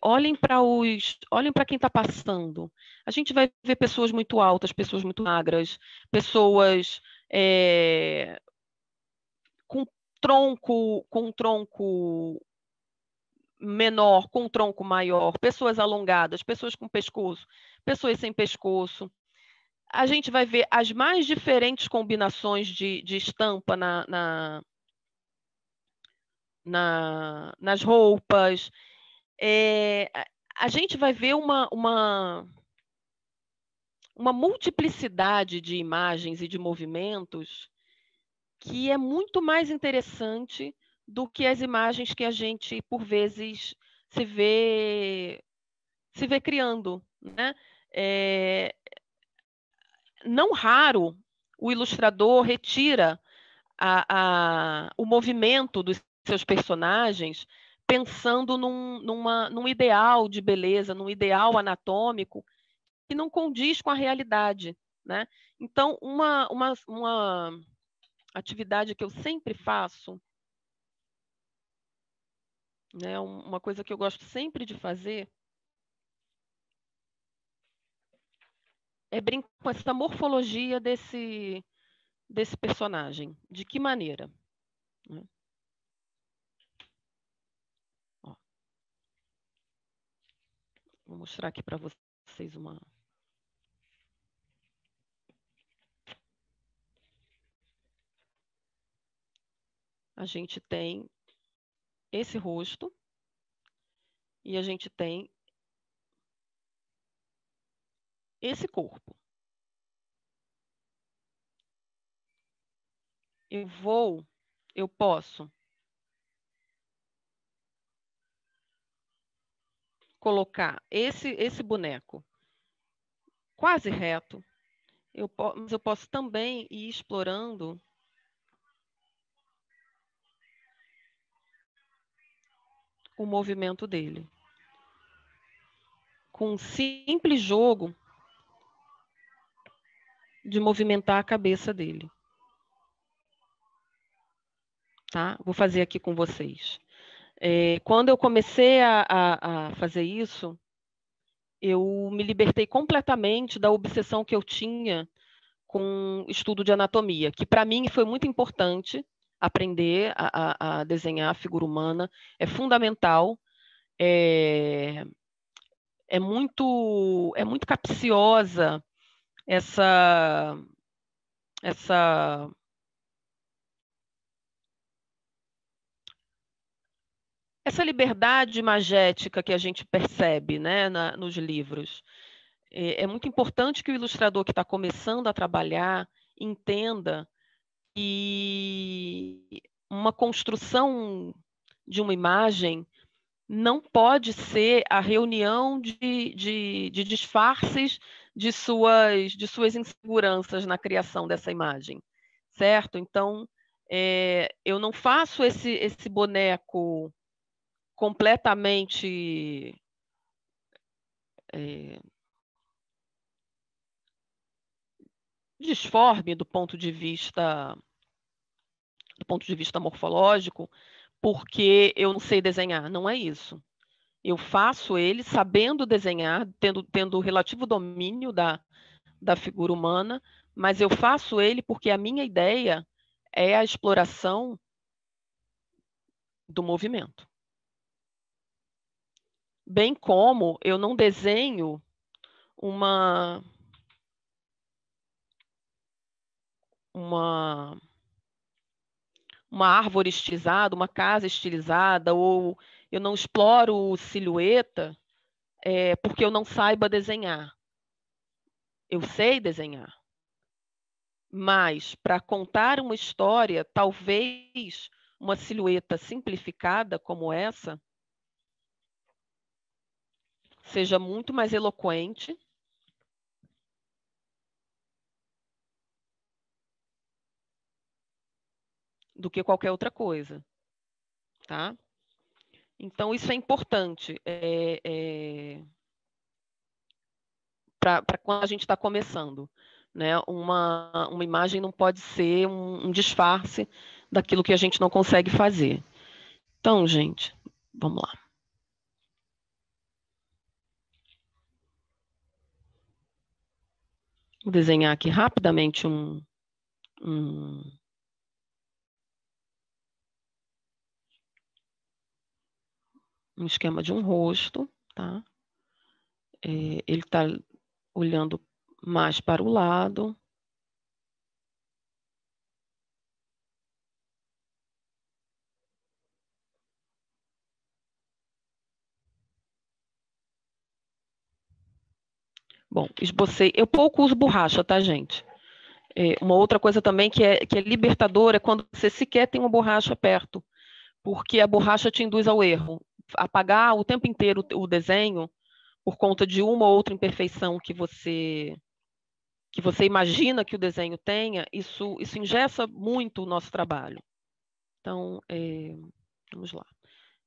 Olhem para quem está passando. A gente vai ver pessoas muito altas, pessoas muito magras, pessoas com com tronco menor, com tronco maior, pessoas alongadas, pessoas com pescoço, pessoas sem pescoço. A gente vai ver as mais diferentes combinações de estampa nas roupas. A gente vai ver uma multiplicidade de imagens e de movimentos que é muito mais interessante do que as imagens que a gente, por vezes, se vê criando, né? Não raro, o ilustrador retira o movimento dos seus personagens pensando num ideal de beleza, num ideal anatômico que não condiz com a realidade, né? Então, uma atividade que eu sempre faço, né? Uma coisa que eu gosto sempre de fazer é brincar com essa morfologia desse personagem. De que maneira? Né? Ó, vou mostrar aqui para vocês uma. A gente tem esse rosto e a gente tem esse corpo. Eu posso colocar esse boneco quase reto, mas eu posso também ir explorando o movimento dele. Com um simples jogo de movimentar a cabeça dele. Tá? Vou fazer aqui com vocês. Quando eu comecei a fazer isso, eu me libertei completamente da obsessão que eu tinha com estudo de anatomia, que para mim foi muito importante aprender a desenhar a figura humana, é fundamental, é muito capciosa essa liberdade imagética que a gente percebe, né, nos livros. É muito importante que o ilustrador que está começando a trabalhar entenda que uma construção de uma imagem não pode ser a reunião de disfarces de suas inseguranças na criação dessa imagem, certo? Então, eu não faço esse boneco completamente disforme do ponto de vista morfológico, porque eu não sei desenhar. Não é isso. Eu faço ele sabendo desenhar, tendo o relativo domínio da figura humana, mas eu faço ele porque a minha ideia é a exploração do movimento. Bem como eu não desenho uma árvore estilizada, uma casa estilizada, ou eu não exploro silhueta porque eu não saiba desenhar. Eu sei desenhar. Mas, para contar uma história, talvez uma silhueta simplificada como essa seja muito mais eloquente do que qualquer outra coisa, tá? Então, isso é importante para quando a gente está começando. Né? Uma imagem não pode ser um disfarce daquilo que a gente não consegue fazer. Então, gente, vamos lá. Vou desenhar aqui rapidamente um esquema de um rosto, tá? Ele está olhando mais para o lado. Bom, esbocei. Eu pouco uso borracha, tá, gente? Uma outra coisa também que é libertadora é quando você sequer tem uma borracha perto, porque a borracha te induz ao erro. Apagar o tempo inteiro o desenho por conta de uma ou outra imperfeição que você imagina que o desenho tenha, isso engessa muito o nosso trabalho. Então, vamos lá.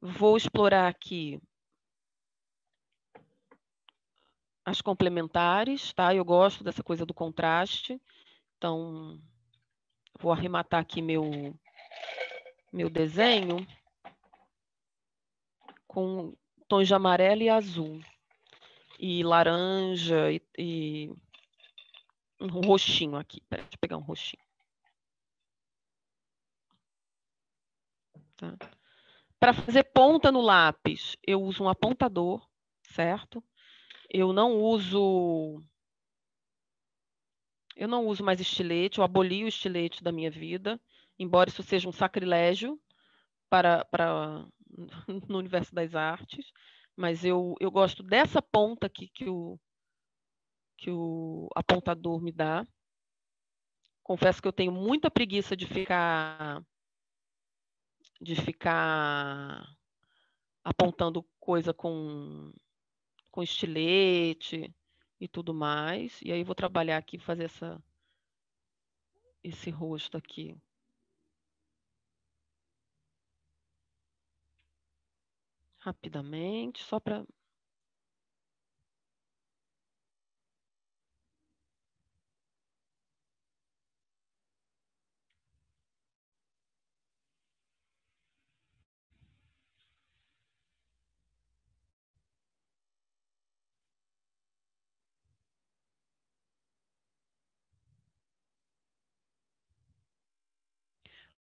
Vou explorar aqui as complementares, tá? Eu gosto dessa coisa do contraste. Então, vou arrematar aqui meu desenho com tons de amarelo e azul. E laranja e um roxinho aqui. Peraí, deixa eu pegar um roxinho. Tá? Para fazer ponta no lápis, eu uso um apontador, certo? Eu não uso mais estilete, eu aboli o estilete da minha vida, embora isso seja um sacrilégio para no universo das artes, mas eu gosto dessa ponta aqui que o apontador me dá. Confesso que eu tenho muita preguiça de ficar apontando coisa com estilete e tudo mais. E aí vou trabalhar aqui, fazer esse rosto aqui. Rapidamente, só para...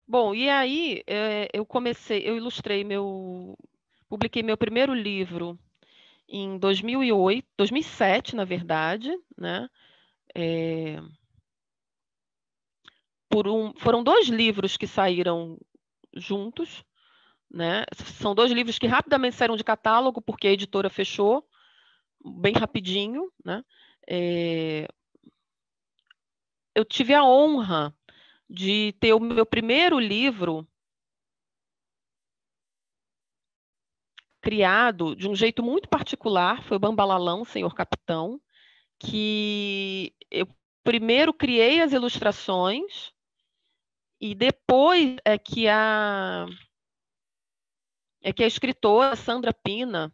Bom, e aí eu publiquei meu primeiro livro em 2008, 2007, na verdade, né? Foram 2 livros que saíram juntos, né? São 2 livros que rapidamente saíram de catálogo porque a editora fechou, bem rapidinho, né? Eu tive a honra de ter o meu primeiro livro criado de um jeito muito particular, foi o Bambalalão, Senhor Capitão, que eu primeiro criei as ilustrações e depois é que a escritora Sandra Pina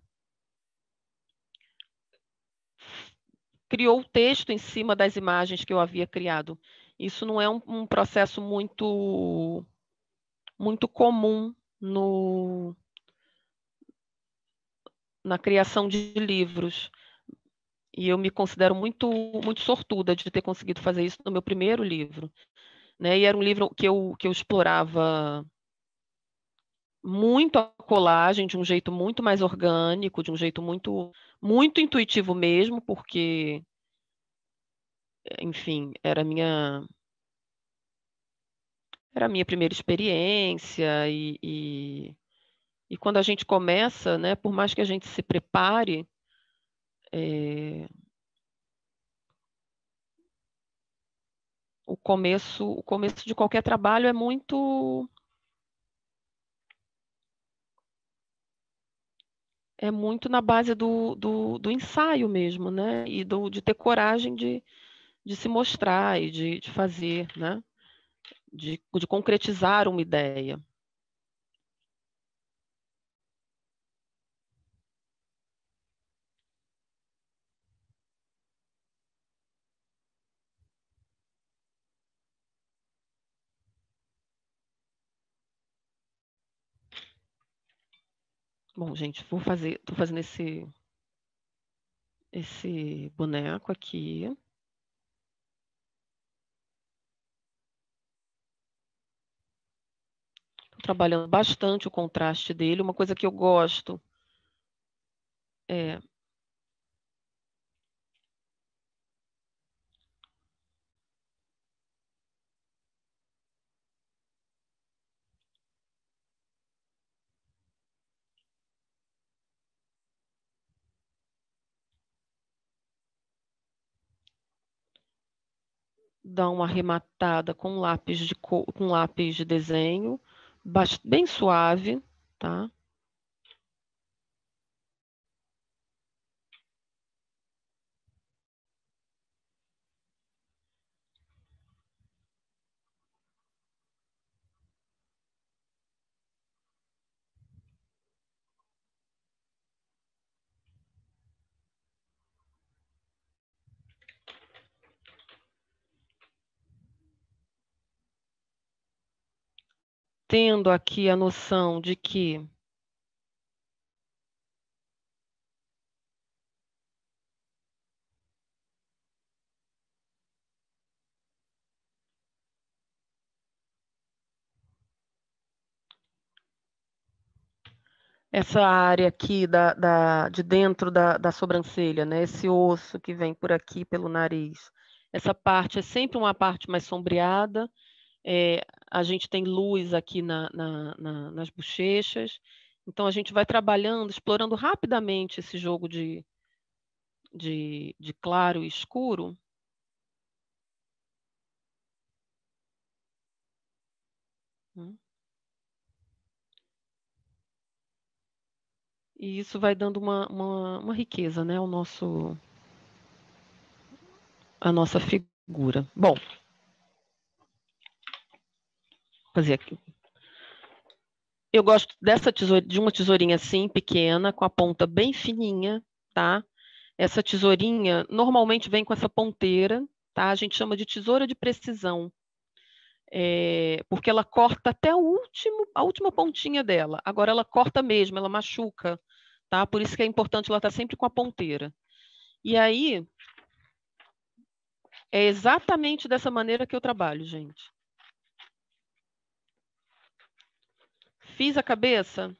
criou o texto em cima das imagens que eu havia criado. Isso não é um processo muito comum na criação de livros. E eu me considero muito, muito sortuda de ter conseguido fazer isso no meu primeiro livro, né? E era um livro que eu explorava muito a colagem de um jeito muito mais orgânico, de um jeito muito, muito intuitivo mesmo, porque, enfim, era a minha primeira experiência e quando a gente começa, né, por mais que a gente se prepare, é, o começo de qualquer trabalho é muito na base do ensaio mesmo, né? E de ter coragem de se mostrar e de fazer, né? De concretizar uma ideia. Bom, gente, estou fazendo esse boneco aqui. Tô trabalhando bastante o contraste dele. Uma coisa que eu gosto é dar uma arrematada com com lápis de desenho, bem suave, tá? Tendo aqui a noção de que essa área aqui de dentro da sobrancelha, né? Esse osso que vem por aqui pelo nariz. Essa parte é sempre uma parte mais sombreada. A gente tem luz aqui nas bochechas. Então a gente vai trabalhando, explorando rapidamente esse jogo de claro e escuro. Né? E isso vai dando uma riqueza, né, a nossa figura. Bom, fazer aqui. Eu gosto de uma tesourinha assim, pequena, com a ponta bem fininha, tá? Essa tesourinha normalmente vem com essa ponteira, tá? A gente chama de tesoura de precisão, porque ela corta até a última pontinha dela. Agora ela corta mesmo, ela machuca, tá? Por isso que é importante ela estar sempre com a ponteira. E aí, é exatamente dessa maneira que eu trabalho, gente. Fiz a cabeça,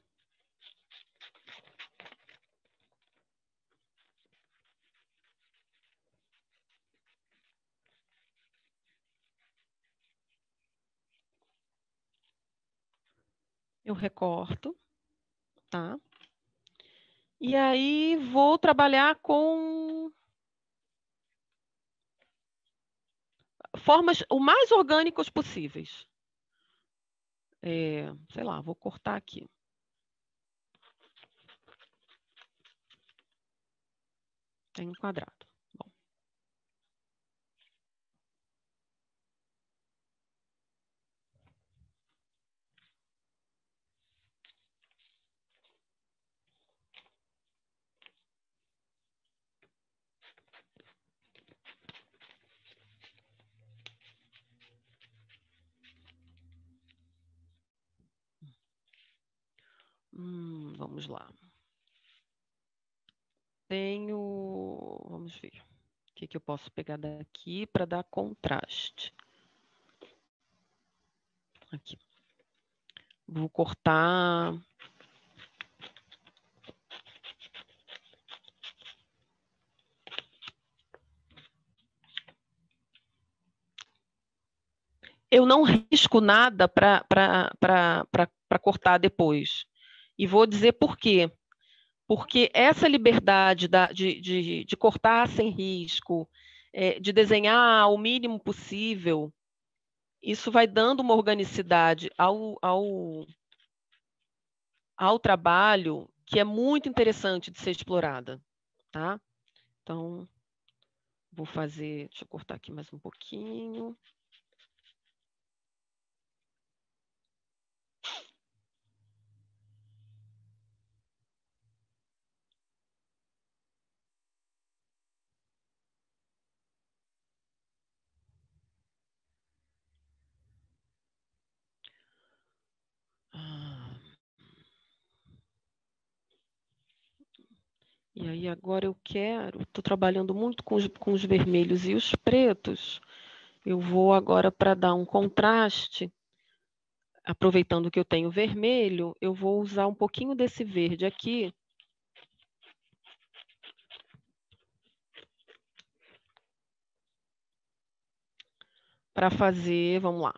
eu recorto, tá? E aí vou trabalhar com formas o mais orgânicas possíveis. Sei lá, vou cortar aqui. Tem um quadrado. Bom. Vamos lá. Tenho, Vamos ver. O que eu posso pegar daqui para dar contraste. Aqui. Vou cortar. Eu não risco nada para cortar depois. E vou dizer por quê. Porque essa liberdade de cortar sem risco, de desenhar o mínimo possível, isso vai dando uma organicidade ao trabalho que é muito interessante de ser explorada, tá? Então, vou fazer, deixa eu cortar aqui mais um pouquinho. E aí agora eu quero, estou trabalhando muito com os vermelhos e os pretos. Eu vou agora para dar um contraste, aproveitando que eu tenho vermelho, eu vou usar um pouquinho desse verde aqui. Para fazer, vamos lá,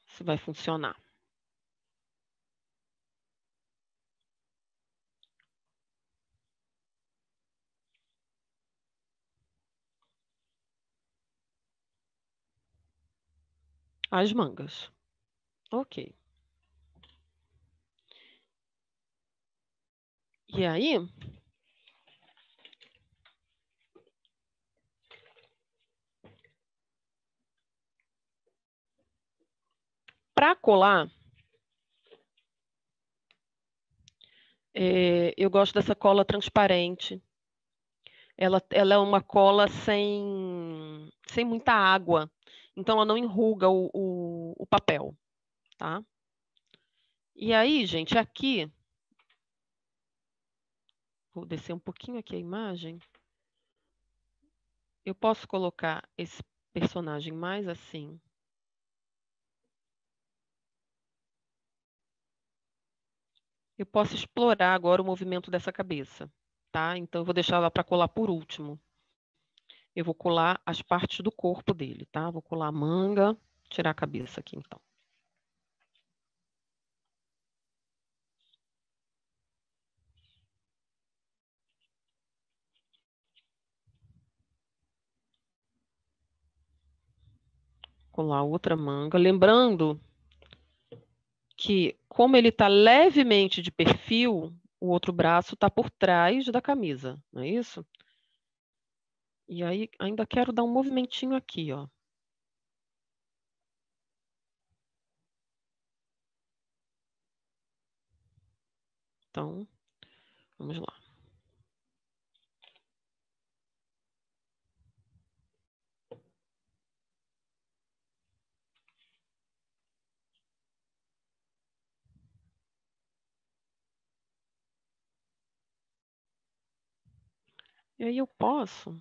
se vai funcionar. As mangas. Ok. E aí, para colar, eu gosto dessa cola transparente. Ela é uma cola sem muita água, então ela não enruga o papel, tá? E aí, gente, aqui, vou descer um pouquinho aqui a imagem. Eu posso colocar esse personagem mais assim. Eu posso explorar agora o movimento dessa cabeça, tá? Então, eu vou deixar ela para colar por último. Eu vou colar as partes do corpo dele, tá? Vou colar a manga, tirar a cabeça aqui, então. Colar outra manga. Lembrando que, como ele está levemente de perfil, o outro braço está por trás da camisa, não é isso? E aí, ainda quero dar um movimentinho aqui, ó. Então, vamos lá. E aí eu posso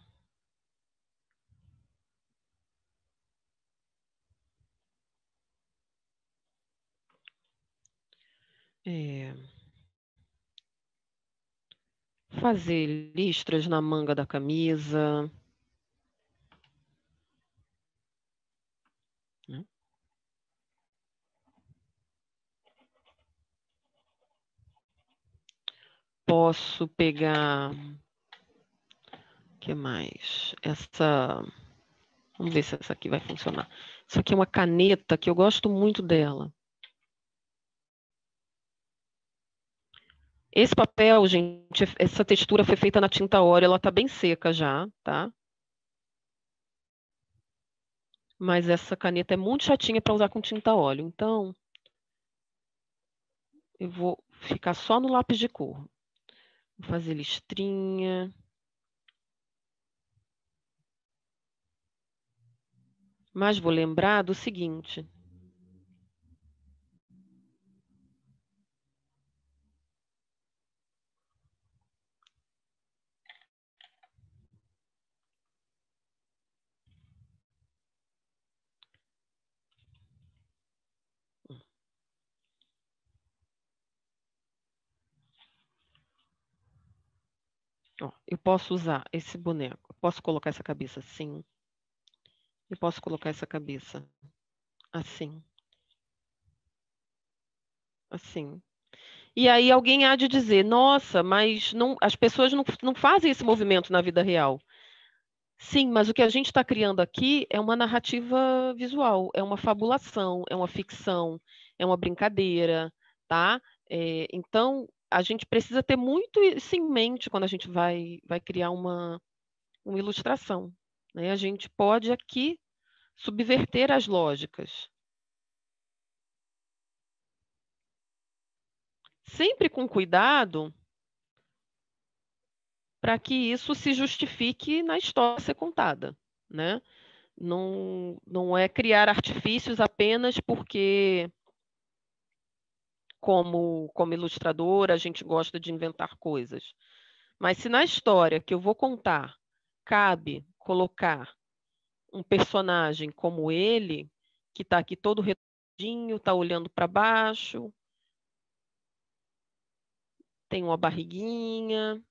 fazer listras na manga da camisa. Né? Posso pegar... O que mais? Vamos ver se essa aqui vai funcionar. Isso aqui é uma caneta que eu gosto muito dela. Esse papel, gente, essa textura foi feita na tinta óleo, ela tá bem seca já, tá? Mas essa caneta é muito chatinha para usar com tinta óleo, então eu vou ficar só no lápis de cor. Vou fazer listrinha. Mas vou lembrar do seguinte. Ó, eu posso usar esse boneco. Posso colocar essa cabeça assim. Eu posso colocar essa cabeça assim. Assim. E aí alguém há de dizer, nossa, mas não, as pessoas não fazem esse movimento na vida real. Sim, mas o que a gente está criando aqui é uma narrativa visual, é uma fabulação, é uma ficção, é uma brincadeira, tá? Então, a gente precisa ter muito isso em mente quando a gente vai criar uma ilustração, né? A gente pode aqui subverter as lógicas, sempre com cuidado para que isso se justifique na história a ser contada, né? Não é criar artifícios apenas porque, como ilustradora, a gente gosta de inventar coisas. Mas se na história que eu vou contar cabe colocar um personagem como ele, que está aqui todo redondinho, está olhando para baixo, tem uma barriguinha,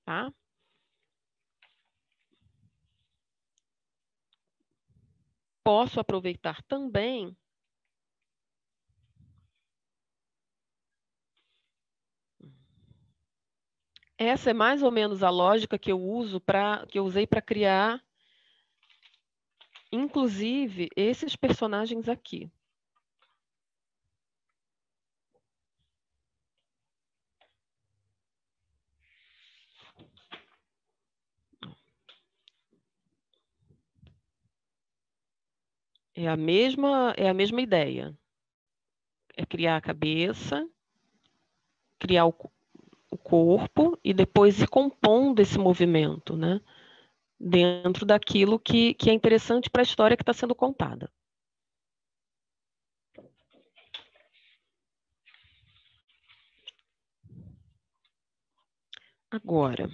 tá? Posso aproveitar também. Essa é mais ou menos a lógica que eu usei para criar, inclusive, esses personagens aqui. É a mesma ideia. É criar a cabeça, criar o corpo e depois ir compondo esse movimento, né? Dentro daquilo que é interessante para a história que está sendo contada. Agora,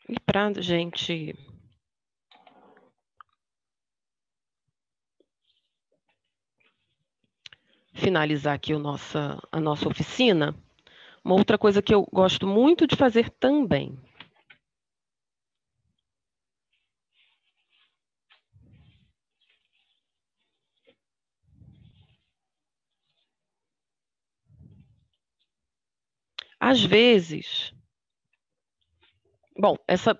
e para a gente finalizar aqui a nossa oficina, uma outra coisa que eu gosto muito de fazer também. Às vezes, bom, deixa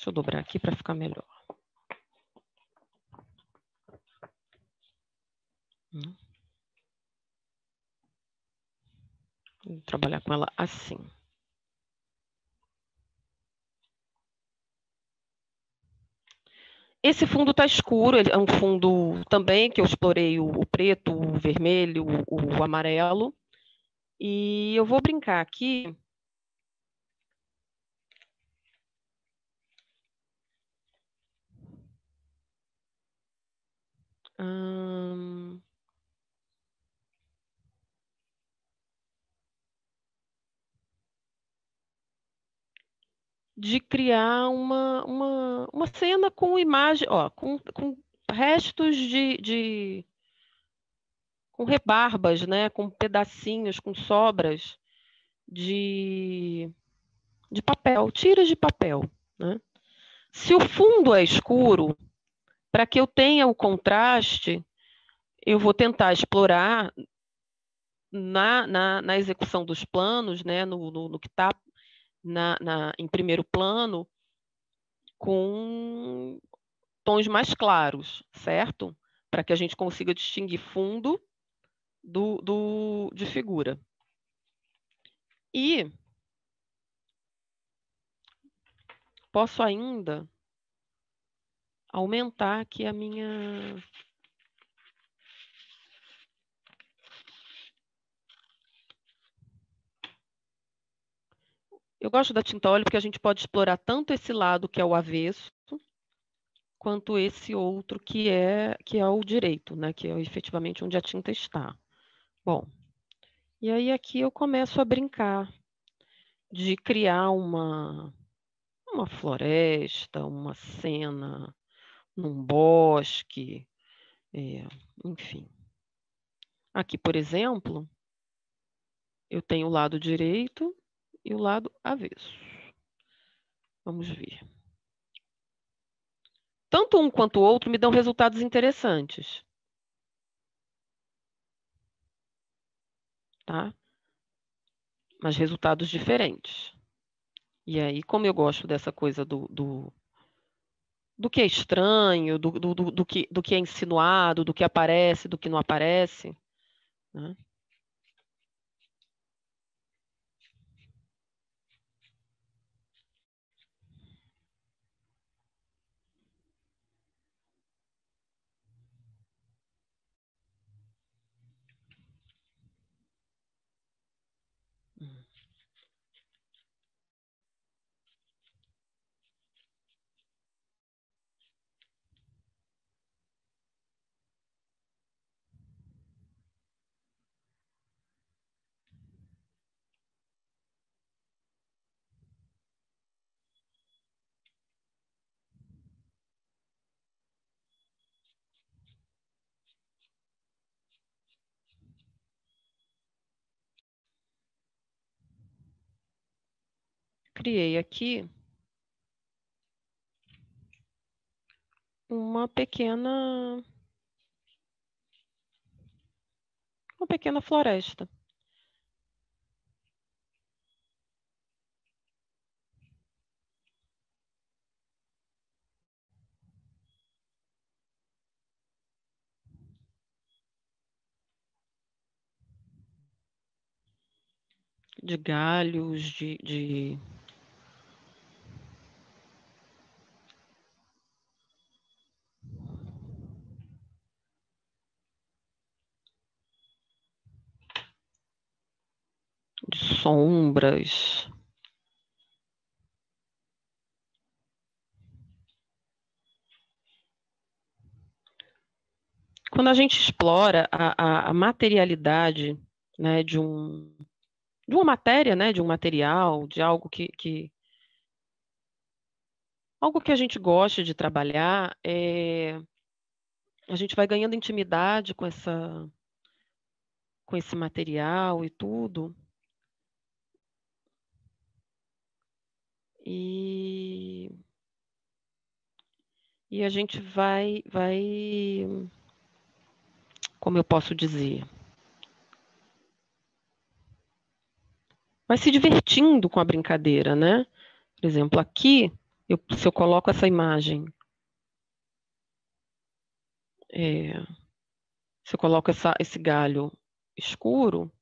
eu dobrar aqui para ficar melhor. Vou trabalhar com ela assim. Esse fundo está escuro, ele é um fundo também que eu explorei o preto, o vermelho, o amarelo. E eu vou brincar aqui. De criar uma cena com imagem, ó, com restos com rebarbas, né, com pedacinhos, com sobras de papel, tiras de papel, né? Se o fundo é escuro, para que eu tenha o contraste, eu vou tentar explorar na execução dos planos, né, no que está em primeiro plano, com tons mais claros, certo? Para que a gente consiga distinguir fundo de figura. E posso ainda aumentar aqui a minha... Eu gosto da tinta óleo porque a gente pode explorar tanto esse lado que é o avesso, quanto esse outro que é o direito, né? Que é efetivamente onde a tinta está. Bom, e aí aqui eu começo a brincar de criar uma floresta, uma cena num bosque, enfim. Aqui, por exemplo, eu tenho o lado direito e o lado avesso. Vamos ver. Tanto um quanto o outro me dão resultados interessantes. Tá? Mas resultados diferentes. E aí, como eu gosto dessa coisa do que é estranho, do que é insinuado, do que aparece, do que não aparece, né? Criei aqui uma pequena floresta. De galhos, de sombras. Quando a gente explora a materialidade, né, de uma matéria, né, de um material, de algo algo que a gente gosta de trabalhar, a gente vai ganhando intimidade com esse material e tudo. E a gente vai, como eu posso dizer, vai se divertindo com a brincadeira, né? Por exemplo, aqui, se eu coloco essa imagem, se eu coloco esse galho escuro,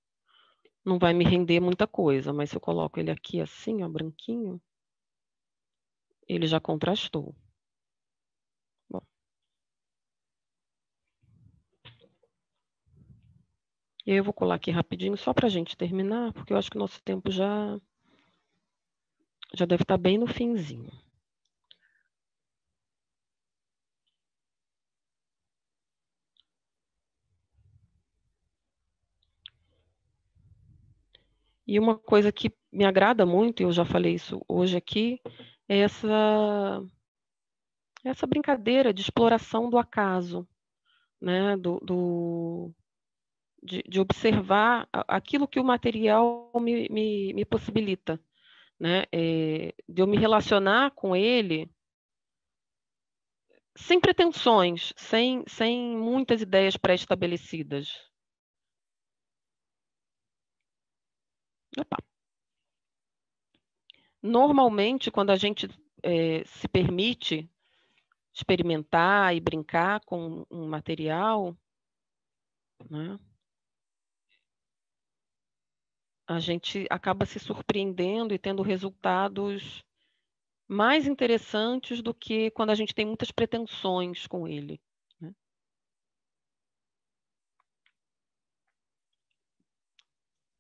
não vai me render muita coisa, mas se eu coloco ele aqui assim, ó, branquinho, ele já contrastou. Bom. E aí eu vou colar aqui rapidinho, só para a gente terminar, porque eu acho que o nosso tempo já deve estar bem no finzinho. E uma coisa que me agrada muito, e eu já falei isso hoje aqui, é essa brincadeira de exploração do acaso, né? De observar aquilo que o material me possibilita, né? De eu me relacionar com ele sem pretensões, sem muitas ideias pré-estabelecidas. Opa. Normalmente, quando a gente se permite experimentar e brincar com um material, né, a gente acaba se surpreendendo e tendo resultados mais interessantes do que quando a gente tem muitas pretensões com ele, né?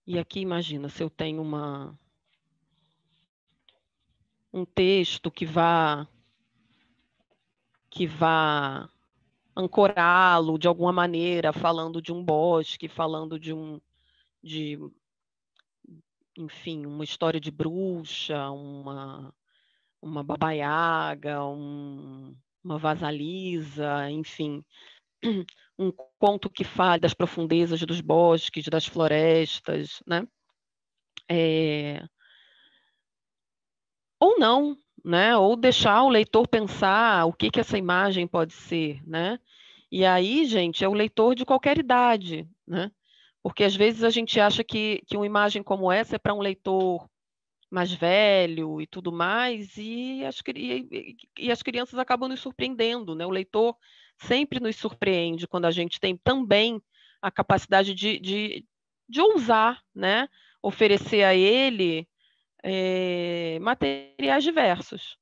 E aqui, imagina, se eu tenho um texto que vá ancorá-lo de alguma maneira, falando de um bosque, falando de enfim, uma história de bruxa, uma babaiaga, uma vasalisa, enfim, um conto que fale das profundezas dos bosques, das florestas, né? Ou não, né? Ou deixar o leitor pensar o que que essa imagem pode ser, né? E aí, gente, é o leitor de qualquer idade, né? Porque às vezes a gente acha que uma imagem como essa é para um leitor mais velho e tudo mais, e as crianças acabam nos surpreendendo, né? O leitor sempre nos surpreende quando a gente tem também a capacidade de ousar, né? Oferecer a ele materiais diversos.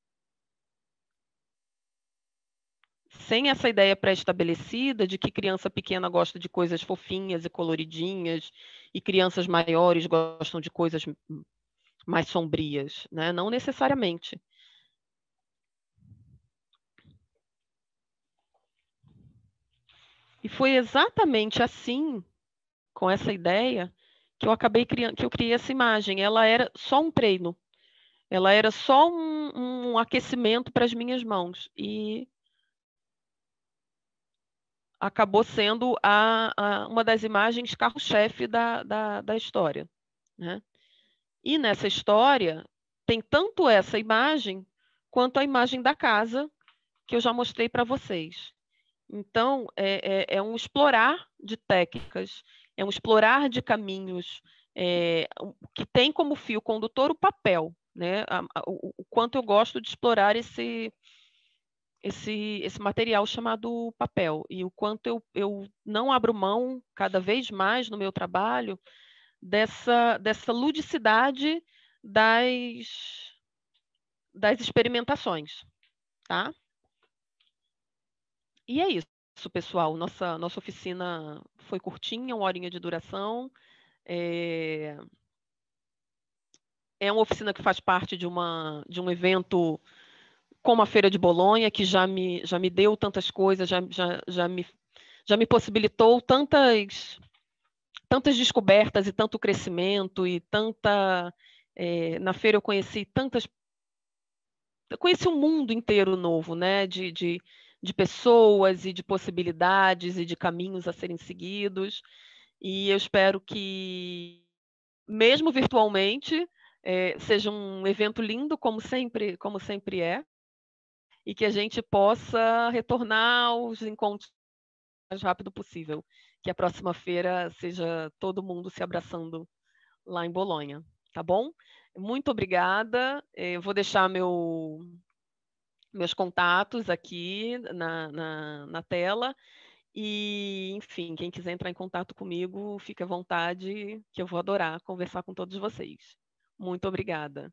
Sem essa ideia pré-estabelecida de que criança pequena gosta de coisas fofinhas e coloridinhas, e crianças maiores gostam de coisas mais sombrias, né? Não necessariamente. E foi exatamente assim, com essa ideia, que eu acabei criando, que eu criei essa imagem. Ela era só um treino, ela era só um aquecimento para as minhas mãos. E acabou sendo uma das imagens carro-chefe da história, né? E nessa história tem tanto essa imagem quanto a imagem da casa que eu já mostrei para vocês. Então, é um explorar de técnicas, é um explorar de caminhos, que tem como fio condutor o papel, né? O quanto eu gosto de explorar esse material chamado papel, e o quanto eu não abro mão, cada vez mais no meu trabalho, dessa ludicidade das experimentações, tá? E é isso, pessoal. Nossa oficina foi curtinha, 1 horinha de duração. É, é uma oficina que faz parte de um evento como a Feira de Bolonha, que já me deu tantas coisas, já me possibilitou tantas descobertas e tanto crescimento e na feira eu conheci um mundo inteiro novo, né? De pessoas e de possibilidades e de caminhos a serem seguidos. E eu espero que, mesmo virtualmente, seja um evento lindo, como sempre é, e que a gente possa retornar aos encontros o mais rápido possível. Que a próxima feira seja todo mundo se abraçando lá em Bolonha, tá bom? Muito obrigada. Eu vou deixar meus contatos aqui na tela. E, enfim, quem quiser entrar em contato comigo, fique à vontade, que eu vou adorar conversar com todos vocês. Muito obrigada.